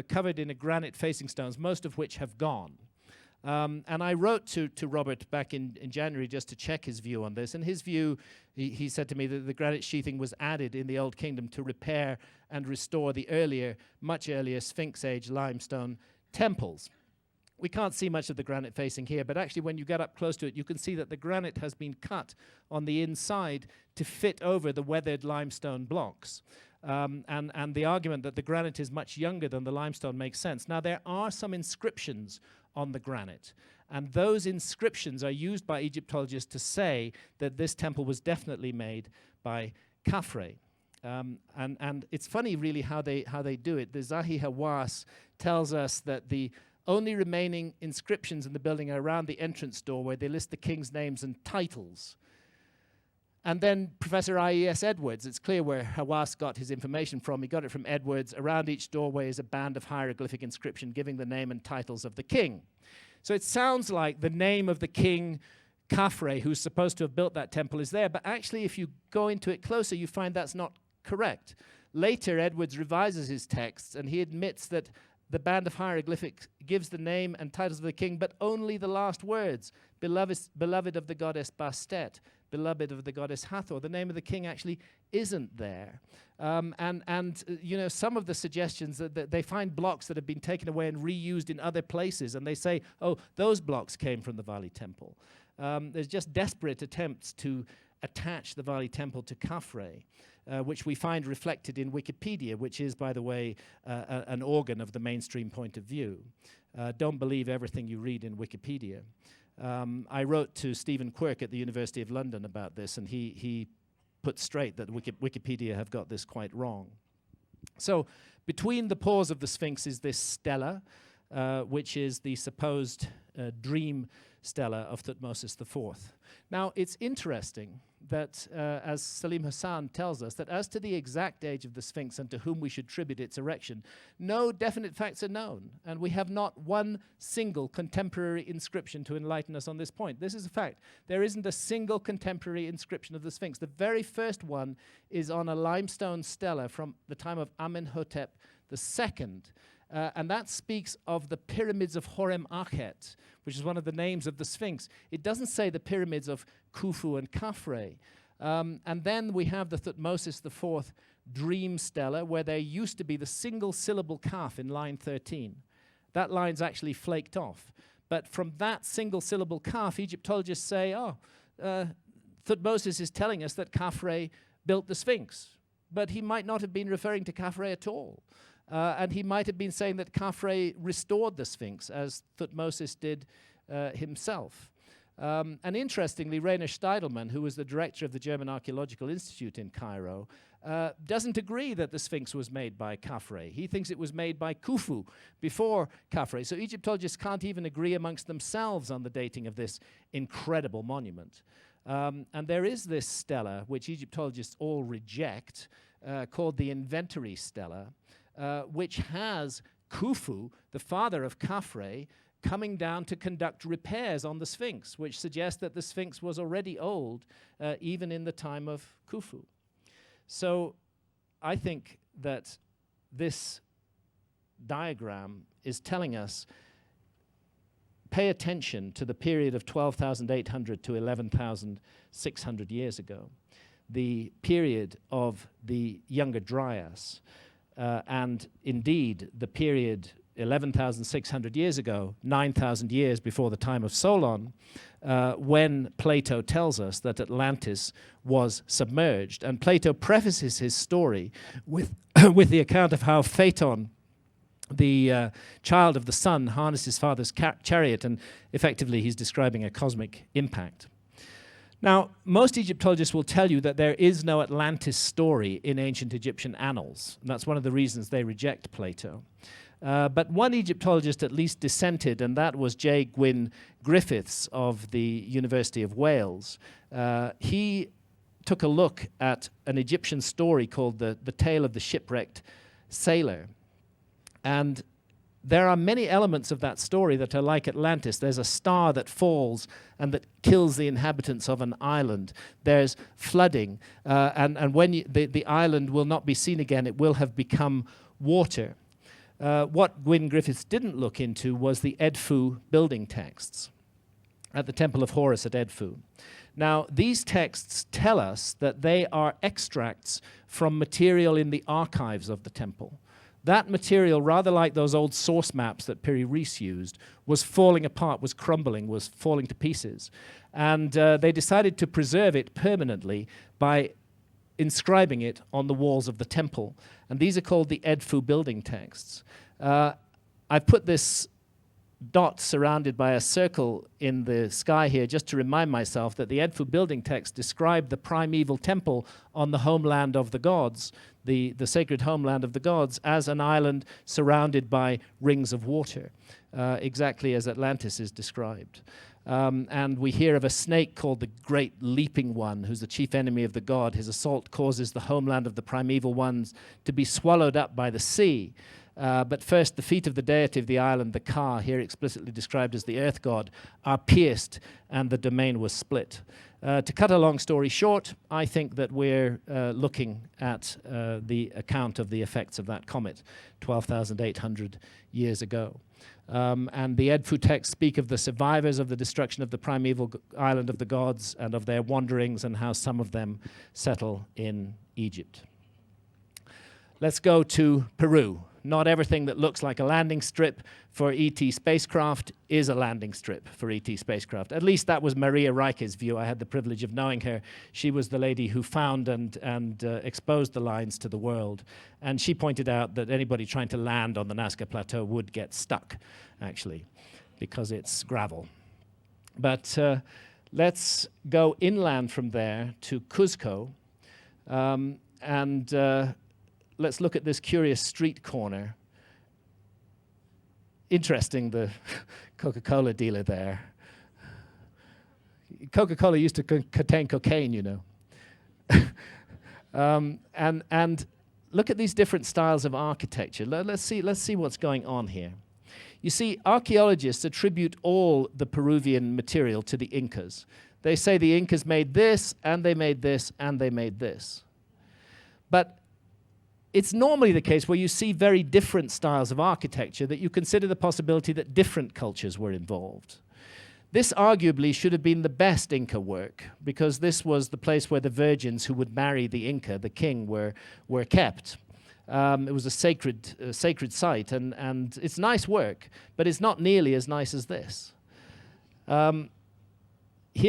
covered in a granite facing stones, most of which have gone. And I wrote to Robert back in January just to check his view on this. And his view, he said to me that the granite sheathing was added in the Old Kingdom to repair and restore the earlier, much earlier Sphinx Age limestone temples. We can't see much of the granite facing here, but actually when you get up close to it, you can see that the granite has been cut on the inside to fit over the weathered limestone blocks. And the argument that the granite is much younger than the limestone makes sense. Now, there are some inscriptions on the granite. And those inscriptions are used by Egyptologists to say that this temple was definitely made by Khafre. And it's funny, really, how they do it. The Zahi Hawass tells us that the only remaining inscriptions in the building are around the entrance door, where they list the king's names and titles. And then Professor I.E.S. Edwards, it's clear where Hawass got his information from. He got it from Edwards. Around each doorway is a band of hieroglyphic inscription giving the name and titles of the king. So it sounds like the name of the king, Khafre, who's supposed to have built that temple, is there. But actually, if you go into it closer, you find that's not correct. Later, Edwards revises his texts, and he admits that the band of hieroglyphics gives the name and titles of the king, but only the last words, beloved of the goddess Bastet, beloved of the goddess Hathor. The name of the king actually isn't there. You know, some of the suggestions that they find blocks that have been taken away and reused in other places, and they say, oh, those blocks came from the Vali Temple. There's just desperate attempts to attach the Vali Temple to Khafre, which we find reflected in Wikipedia, which is, by the way, an organ of the mainstream point of view. Don't believe everything you read in Wikipedia. I wrote to Stephen Quirk at the University of London about this, and he put straight that Wikipedia have got this quite wrong. So between the paws of the Sphinx is this stela, which is the supposed dream stela of Thutmose IV. Now, it's interesting that, as Salim Hassan tells us, that as to the exact age of the Sphinx and to whom we should tribute its erection, no definite facts are known, and we have not one single contemporary inscription to enlighten us on this point. This is a fact. There isn't a single contemporary inscription of the Sphinx. The very first one is on a limestone stela from the time of Amenhotep II, and that speaks of the pyramids of Horem Akhet, which is one of the names of the Sphinx. It doesn't say the pyramids of Khufu and Khafre. And then we have the Thutmose IV dream stela, where there used to be the single syllable kaf in line 13. That line's actually flaked off. But from that single syllable kaf, Egyptologists say, Thutmose is telling us that Khafre built the Sphinx. But he might not have been referring to Khafre at all. And he might have been saying that Khafre restored the Sphinx, as Thutmose did himself. And interestingly, Rainer Steidelmann, who was the director of the German Archaeological Institute in Cairo, doesn't agree that the Sphinx was made by Khafre. He thinks it was made by Khufu before Khafre. So Egyptologists can't even agree amongst themselves on the dating of this incredible monument. And there is this stela, which Egyptologists all reject, called the Inventory Stela, which has Khufu, the father of Khafre, coming down to conduct repairs on the Sphinx, which suggests that the Sphinx was already old, even in the time of Khufu. So I think that this diagram is telling us, pay attention to the period of 12,800 to 11,600 years ago, the period of the Younger Dryas, and indeed the period 11,600 years ago, 9,000 years before the time of Solon, when Plato tells us that Atlantis was submerged. And Plato prefaces his story with, with the account of how Phaeton, the child of the sun, harnessed his father's chariot, and effectively he's describing a cosmic impact. Now, most Egyptologists will tell you that there is no Atlantis story in ancient Egyptian annals, and that's one of the reasons they reject Plato. But one Egyptologist at least dissented, and that was J. Gwyn Griffiths of the University of Wales. He took a look at an Egyptian story called the Tale of the Shipwrecked Sailor. And there are many elements of that story that are like Atlantis. There's a star that falls and that kills the inhabitants of an island. There's flooding, and when the island will not be seen again, it will have become water. What Gwyn Griffiths didn't look into was the Edfu building texts at the Temple of Horus at Edfu. Now, these texts tell us that they are extracts from material in the archives of the temple. That material, rather like those old source maps that Piri Reis used, was falling apart, was crumbling, was falling to pieces. And they decided to preserve it permanently by inscribing it on the walls of the temple. And these are called the Edfu building texts. I've put this dot surrounded by a circle in the sky here just to remind myself that the Edfu building text described the primeval temple on the homeland of the gods, the sacred homeland of the gods, as an island surrounded by rings of water, exactly as Atlantis is described. And we hear of a snake called the Great Leaping One, who's the chief enemy of the god. His assault causes the homeland of the primeval ones to be swallowed up by the sea. But first, the feet of the deity of the island, the Ka, here explicitly described as the earth god, are pierced, and the domain was split. To cut a long story short, I think that we're looking at the account of the effects of that comet 12,800 years ago. And the Edfu texts speak of the survivors of the destruction of the primeval island of the gods and of their wanderings and how some of them settle in Egypt. Let's go to Peru. Not everything that looks like a landing strip for ET spacecraft is a landing strip for ET spacecraft. At least that was Maria Rijke's view. I had the privilege of knowing her. She was the lady who found and exposed the lines to the world. And she pointed out that anybody trying to land on the Nazca Plateau would get stuck, actually, because it's gravel. But let's go inland from there to Cuzco. Let's look at this curious street corner. Interesting, the Coca-Cola dealer there. Coca-Cola used to contain cocaine, you know. And look at these different styles of architecture. Let's see what's going on here. You see, archaeologists attribute all the Peruvian material to the Incas. They say the Incas made this, and they made this, and they made this. But it's normally the case where you see very different styles of architecture that you consider the possibility that different cultures were involved. This arguably should have been the best Inca work, because this was the place where the virgins who would marry the Inca, the king, were kept. It was a sacred site, and it's nice work, but it's not nearly as nice as this. Here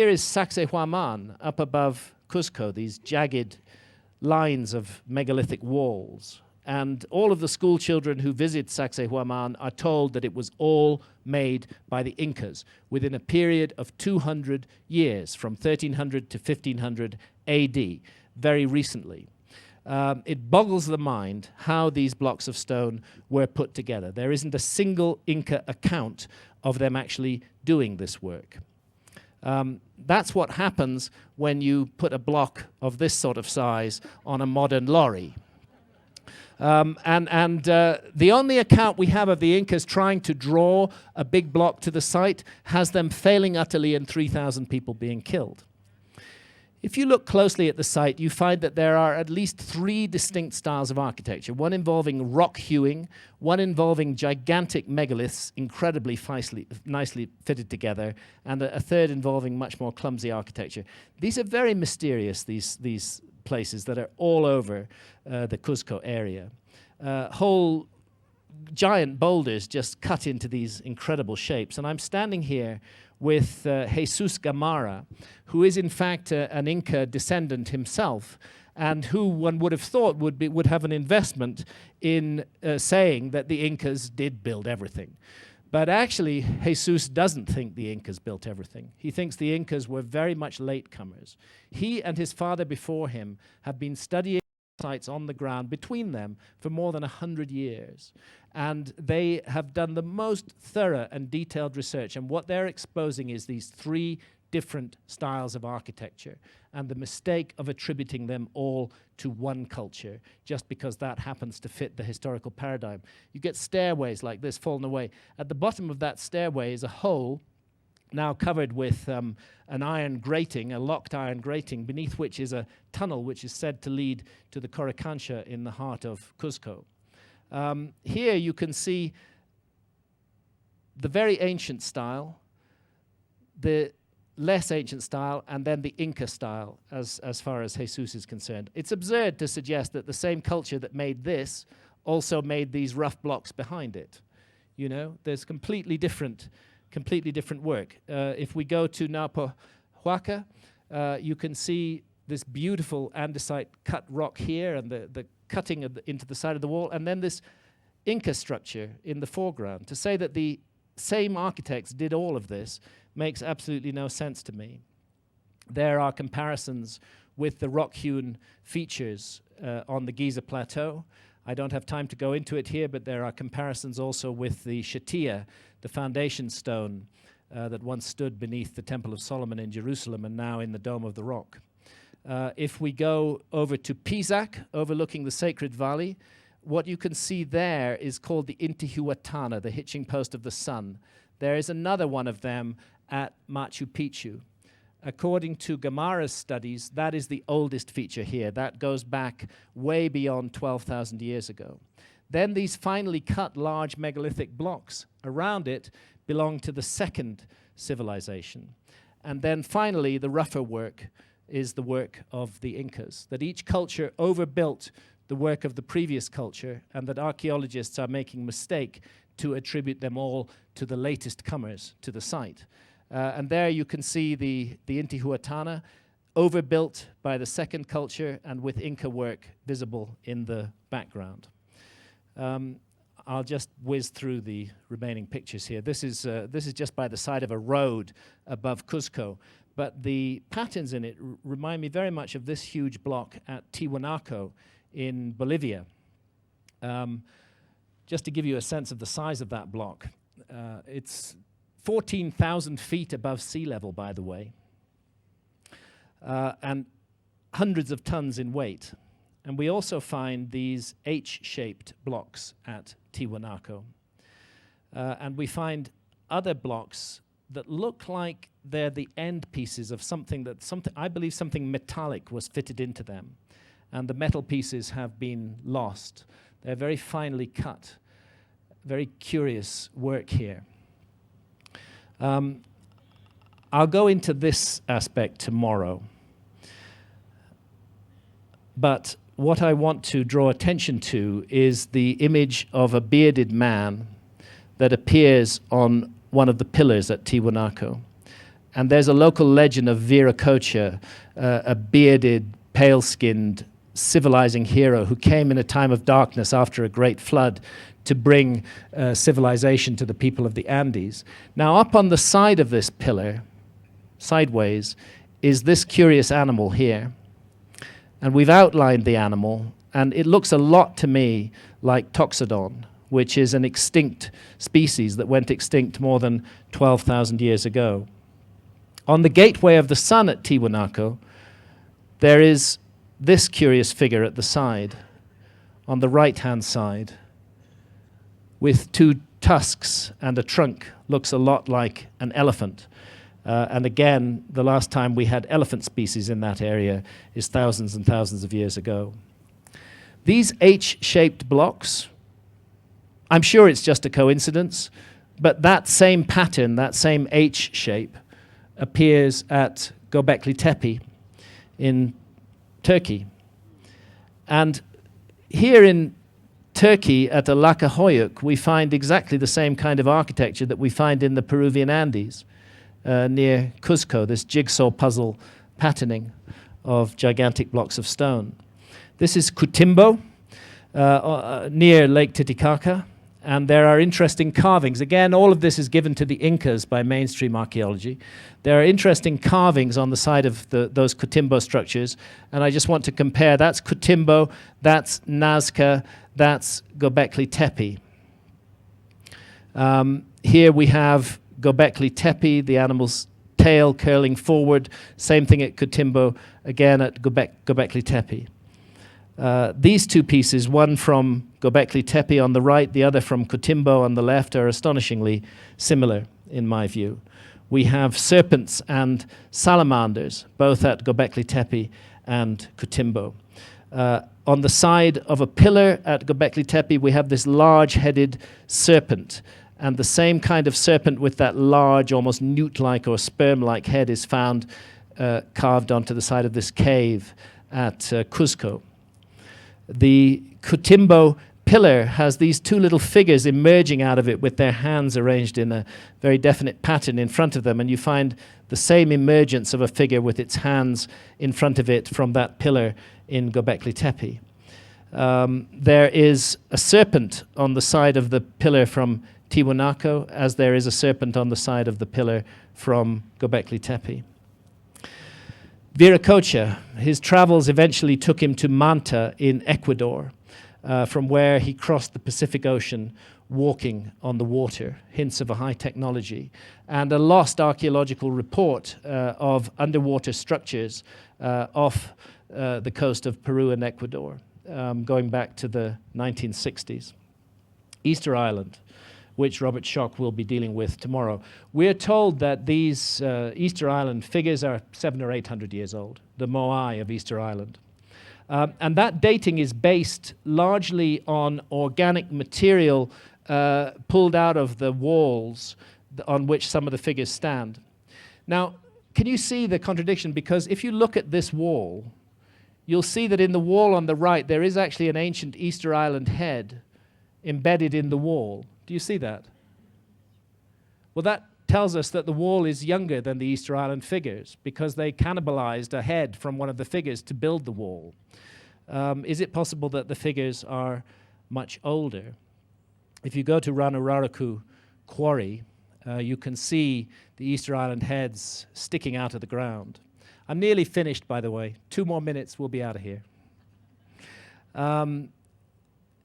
is Sacsayhuaman up above Cuzco, these jagged lines of megalithic walls. And all of the school children who visit Sacsayhuaman are told that it was all made by the Incas within a period of 200 years, from 1300 to 1500 AD, very recently. It boggles the mind how these blocks of stone were put together. There isn't a single Inca account of them actually doing this work. That's what happens when you put a block of this sort of size on a modern lorry. The only account we have of the Incas trying to draw a big block to the site has them failing utterly and 3,000 people being killed. If you look closely at the site, you find that there are at least 3 distinct styles of architecture, one involving rock hewing, one involving gigantic megaliths, incredibly nicely fitted together, and a third involving much more clumsy architecture. These are very mysterious, these places that are all over the Cuzco area. Whole giant boulders just cut into these incredible shapes. And I'm standing here with Jesus Gamarra, who is in fact an Inca descendant himself, and who one would have thought would have an investment in saying that the Incas did build everything. But actually, Jesus doesn't think the Incas built everything. He thinks the Incas were very much latecomers. He and his father before him have been studying sites on the ground between them for more than 100 years. And they have done the most thorough and detailed research. And what they're exposing is these 3 different styles of architecture, and the mistake of attributing them all to one culture just because that happens to fit the historical paradigm. You get stairways like this fallen away. At the bottom of that stairway is a hole now covered with an iron grating, a locked iron grating, beneath which is a tunnel which is said to lead to the Coricancha in the heart of Cuzco. Here you can see the very ancient style, the less ancient style, and then the Inca style as far as Jesus is concerned. It's absurd to suggest that the same culture that made this also made these rough blocks behind it. You know, there's completely different work. If we go to Napo Huaca, you can see this beautiful andesite cut rock here and the cutting into the side of the wall, and then this Inca structure in the foreground. To say that the same architects did all of this makes absolutely no sense to me. There are comparisons with the rock-hewn features on the Giza Plateau. I don't have time to go into it here, but there are comparisons also with the Shatia, the foundation stone that once stood beneath the Temple of Solomon in Jerusalem and now in the Dome of the Rock. If we go over to Pisac, overlooking the Sacred Valley, what you can see there is called the Intihuatana, the hitching post of the sun. There is another one of them at Machu Picchu. According to Gamara's studies, that is the oldest feature here. That goes back way beyond 12,000 years ago. Then these finely cut large megalithic blocks around it belong to the second civilization. And then finally, the rougher work is the work of the Incas, that each culture overbuilt the work of the previous culture, and that archaeologists are making mistake to attribute them all to the latest comers to the site. And there you can see the Intihuatana, overbuilt by the second culture and with Inca work visible in the background. I'll just whiz through the remaining pictures here. This is just by the side of a road above Cuzco, but the patterns in it remind me very much of this huge block at Tiwanaku in Bolivia. Just to give you a sense of the size of that block, it's 14,000 feet above sea level, by the way, and hundreds of tons in weight. And we also find these H-shaped blocks at Tiwanaku. And we find other blocks that look like they're the end pieces of something I believe something metallic was fitted into them. And the metal pieces have been lost. They're very finely cut. Very curious work here. I'll go into this aspect tomorrow. But what I want to draw attention to is the image of a bearded man that appears on one of the pillars at Tiwanaku. And there's a local legend of Viracocha, a bearded, pale-skinned, civilizing hero who came in a time of darkness after a great flood to bring civilization to the people of the Andes. Now, up on the side of this pillar, sideways, is this curious animal here. And we've outlined the animal, and it looks a lot to me like Toxodon, which is an extinct species that went extinct more than 12,000 years ago. On the gateway of the sun at Tiwanaku, there is this curious figure at the side, on the right-hand side, with two tusks and a trunk, looks a lot like an elephant. And again, the last time we had elephant species in that area is thousands and thousands of years ago. These H-shaped blocks, I'm sure it's just a coincidence, but that same pattern, that same H shape, appears at Göbekli Tepe in Turkey. And here in Turkey, at Alacahoyuk, we find exactly the same kind of architecture that we find in the Peruvian Andes, near Cuzco, this jigsaw puzzle patterning of gigantic blocks of stone. This is Cotimbo, near Lake Titicaca, and there are interesting carvings. Again, all of this is given to the Incas by mainstream archaeology. There are interesting carvings on the side of those Cotimbo structures, and I just want to compare. That's Cotimbo, that's Nazca, that's Göbekli Tepe. Here we have Göbekli Tepe, the animal's tail curling forward. Same thing at Cotimbo, again at Göbekli Tepe. These two pieces, one from Göbekli Tepe on the right, the other from Cotimbo on the left, are astonishingly similar, in my view. We have serpents and salamanders, both at Göbekli Tepe and Cotimbo. On the side of a pillar at Göbekli Tepe, we have this large-headed serpent. And the same kind of serpent with that large, almost newt-like or sperm-like head is found carved onto the side of this cave at Cuzco. The Cotimbo pillar has these two little figures emerging out of it with their hands arranged in a very definite pattern in front of them, and you find the same emergence of a figure with its hands in front of it from that pillar in Göbekli Tepe. There is a serpent on the side of the pillar from Tiwanaku, as there is a serpent on the side of the pillar from Göbekli Tepe. Viracocha, his travels eventually took him to Manta in Ecuador, from where he crossed the Pacific Ocean walking on the water, hints of a high technology, and a lost archaeological report of underwater structures off the coast of Peru and Ecuador, going back to the 1960s. Easter Island, which Robert Schock will be dealing with tomorrow. We're told that these Easter Island figures are 700 or 800 years old, the Moai of Easter Island. And that dating is based largely on organic material pulled out of the walls on which some of the figures stand. Now, can you see the contradiction? Because if you look at this wall, you'll see that in the wall on the right, there is actually an ancient Easter Island head embedded in the wall. Do you see that? Well, that tells us that the wall is younger than the Easter Island figures because they cannibalized a head from one of the figures to build the wall. Is it possible that the figures are much older? If you go to Ranuraruku Quarry, you can see the Easter Island heads sticking out of the ground. I'm nearly finished, by the way. 2 more minutes, we'll be out of here.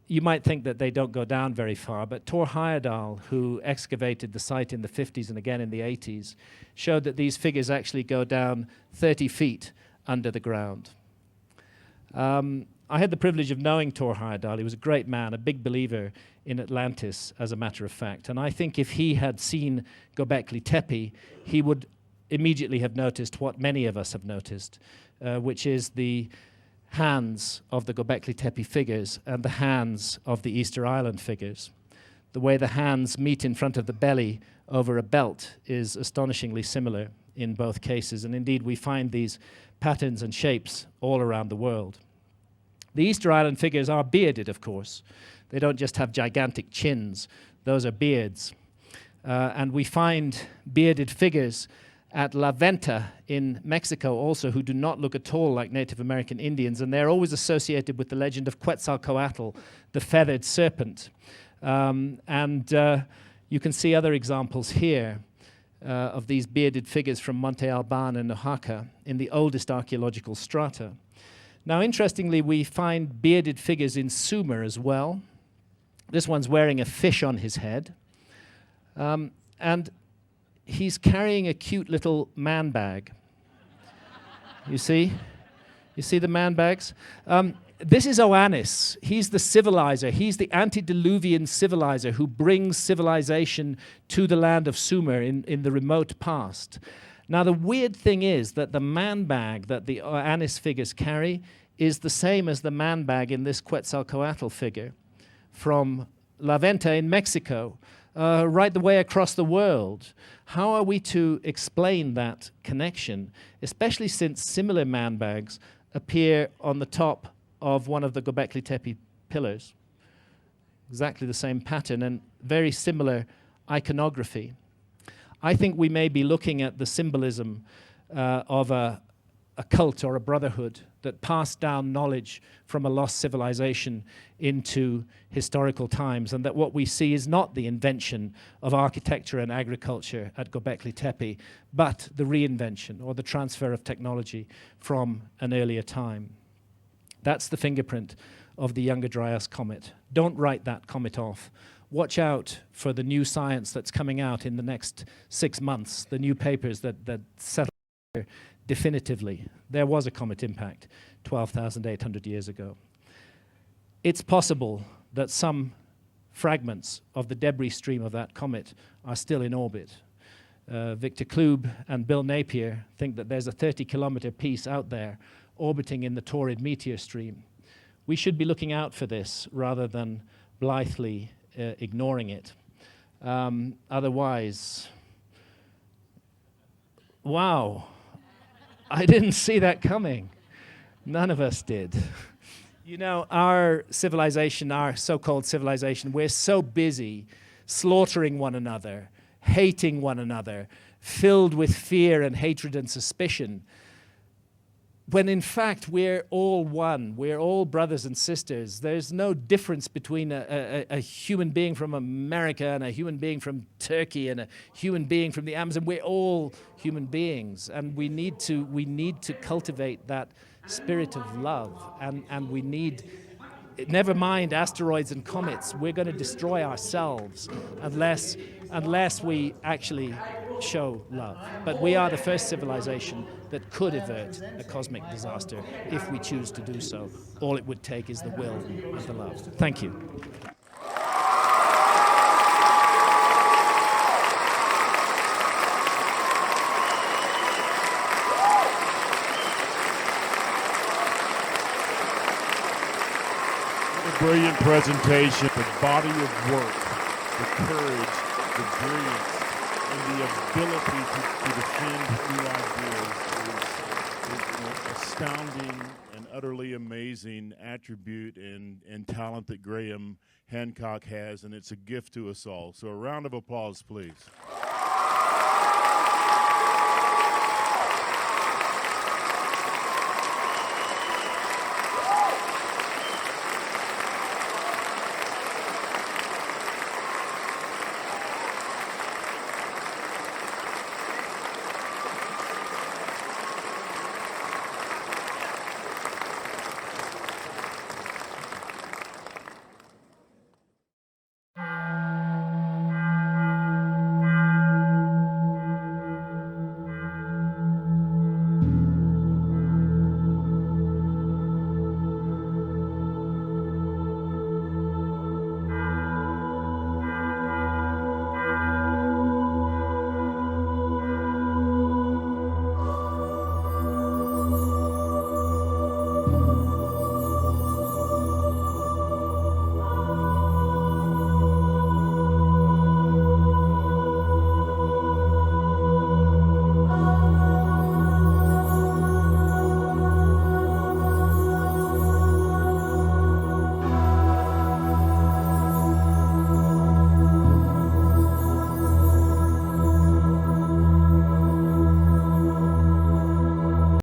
You might think that they don't go down very far, but Thor Heyerdahl, who excavated the site in the 50s and again in the 80s, showed that these figures actually go down 30 feet under the ground. I had the privilege of knowing Thor Heyerdahl. He was a great man, a big believer in Atlantis, as a matter of fact. And I think if he had seen Göbekli Tepe, he would immediately have noticed what many of us have noticed, which is the hands of the Göbekli Tepe figures and the hands of the Easter Island figures. The way the hands meet in front of the belly over a belt is astonishingly similar in both cases, and indeed we find these patterns and shapes all around the world. The Easter Island figures are bearded, of course. They don't just have gigantic chins. Those are beards. And we find bearded figures at La Venta in Mexico also, who do not look at all like Native American Indians, and they're always associated with the legend of Quetzalcoatl, the feathered serpent. You can see other examples here of these bearded figures from Monte Alban and Oaxaca in the oldest archaeological strata. Now, interestingly, we find bearded figures in Sumer as well. This one's wearing a fish on his head. And he's carrying a cute little man bag. You see? You see the man bags? This is Oannes. He's the civilizer. He's the antediluvian civilizer who brings civilization to the land of Sumer in the remote past. Now, the weird thing is that the man bag that the Oannes figures carry is the same as the man bag in this Quetzalcoatl figure from La Venta in Mexico, right the way across the world. How are we to explain that connection, especially since similar man bags appear on the top of one of the Göbekli Tepe pillars? Exactly the same pattern and very similar iconography. I think we may be looking at the symbolism of a cult or a brotherhood that passed down knowledge from a lost civilization into historical times, and that what we see is not the invention of architecture and agriculture at Göbekli Tepe, but the reinvention or the transfer of technology from an earlier time. That's the fingerprint of the Younger Dryas comet. Don't write that comet off. Watch out for the new science that's coming out in the next 6 months, the new papers that settle definitively. There was a comet impact 12,800 years ago. It's possible that some fragments of the debris stream of that comet are still in orbit. Victor Klube and Bill Napier think that there's a 30-kilometer piece out there orbiting in the Taurid meteor stream. We should be looking out for this rather than blithely ignoring it. Otherwise, wow, I didn't see that coming. None of us did. You know, our civilization, our so-called civilization, we're so busy slaughtering one another, hating one another, filled with fear and hatred and suspicion, when in fact we're all one, we're all brothers and sisters. There's no difference between a human being from America and a human being from Turkey and a human being from the Amazon. We're all human beings, and we need to cultivate that spirit of love, and we need, never mind asteroids and comets, we're going to destroy ourselves unless we actually show love. But we are the first civilization that could avert a cosmic disaster if we choose to do so. All it would take is the will and the love. Thank you. What a brilliant presentation, the body of work, the courage, the brilliance, and the ability to defend new ideas is an astounding and utterly amazing attribute and talent that Graham Hancock has, and it's a gift to us all. So a round of applause, please.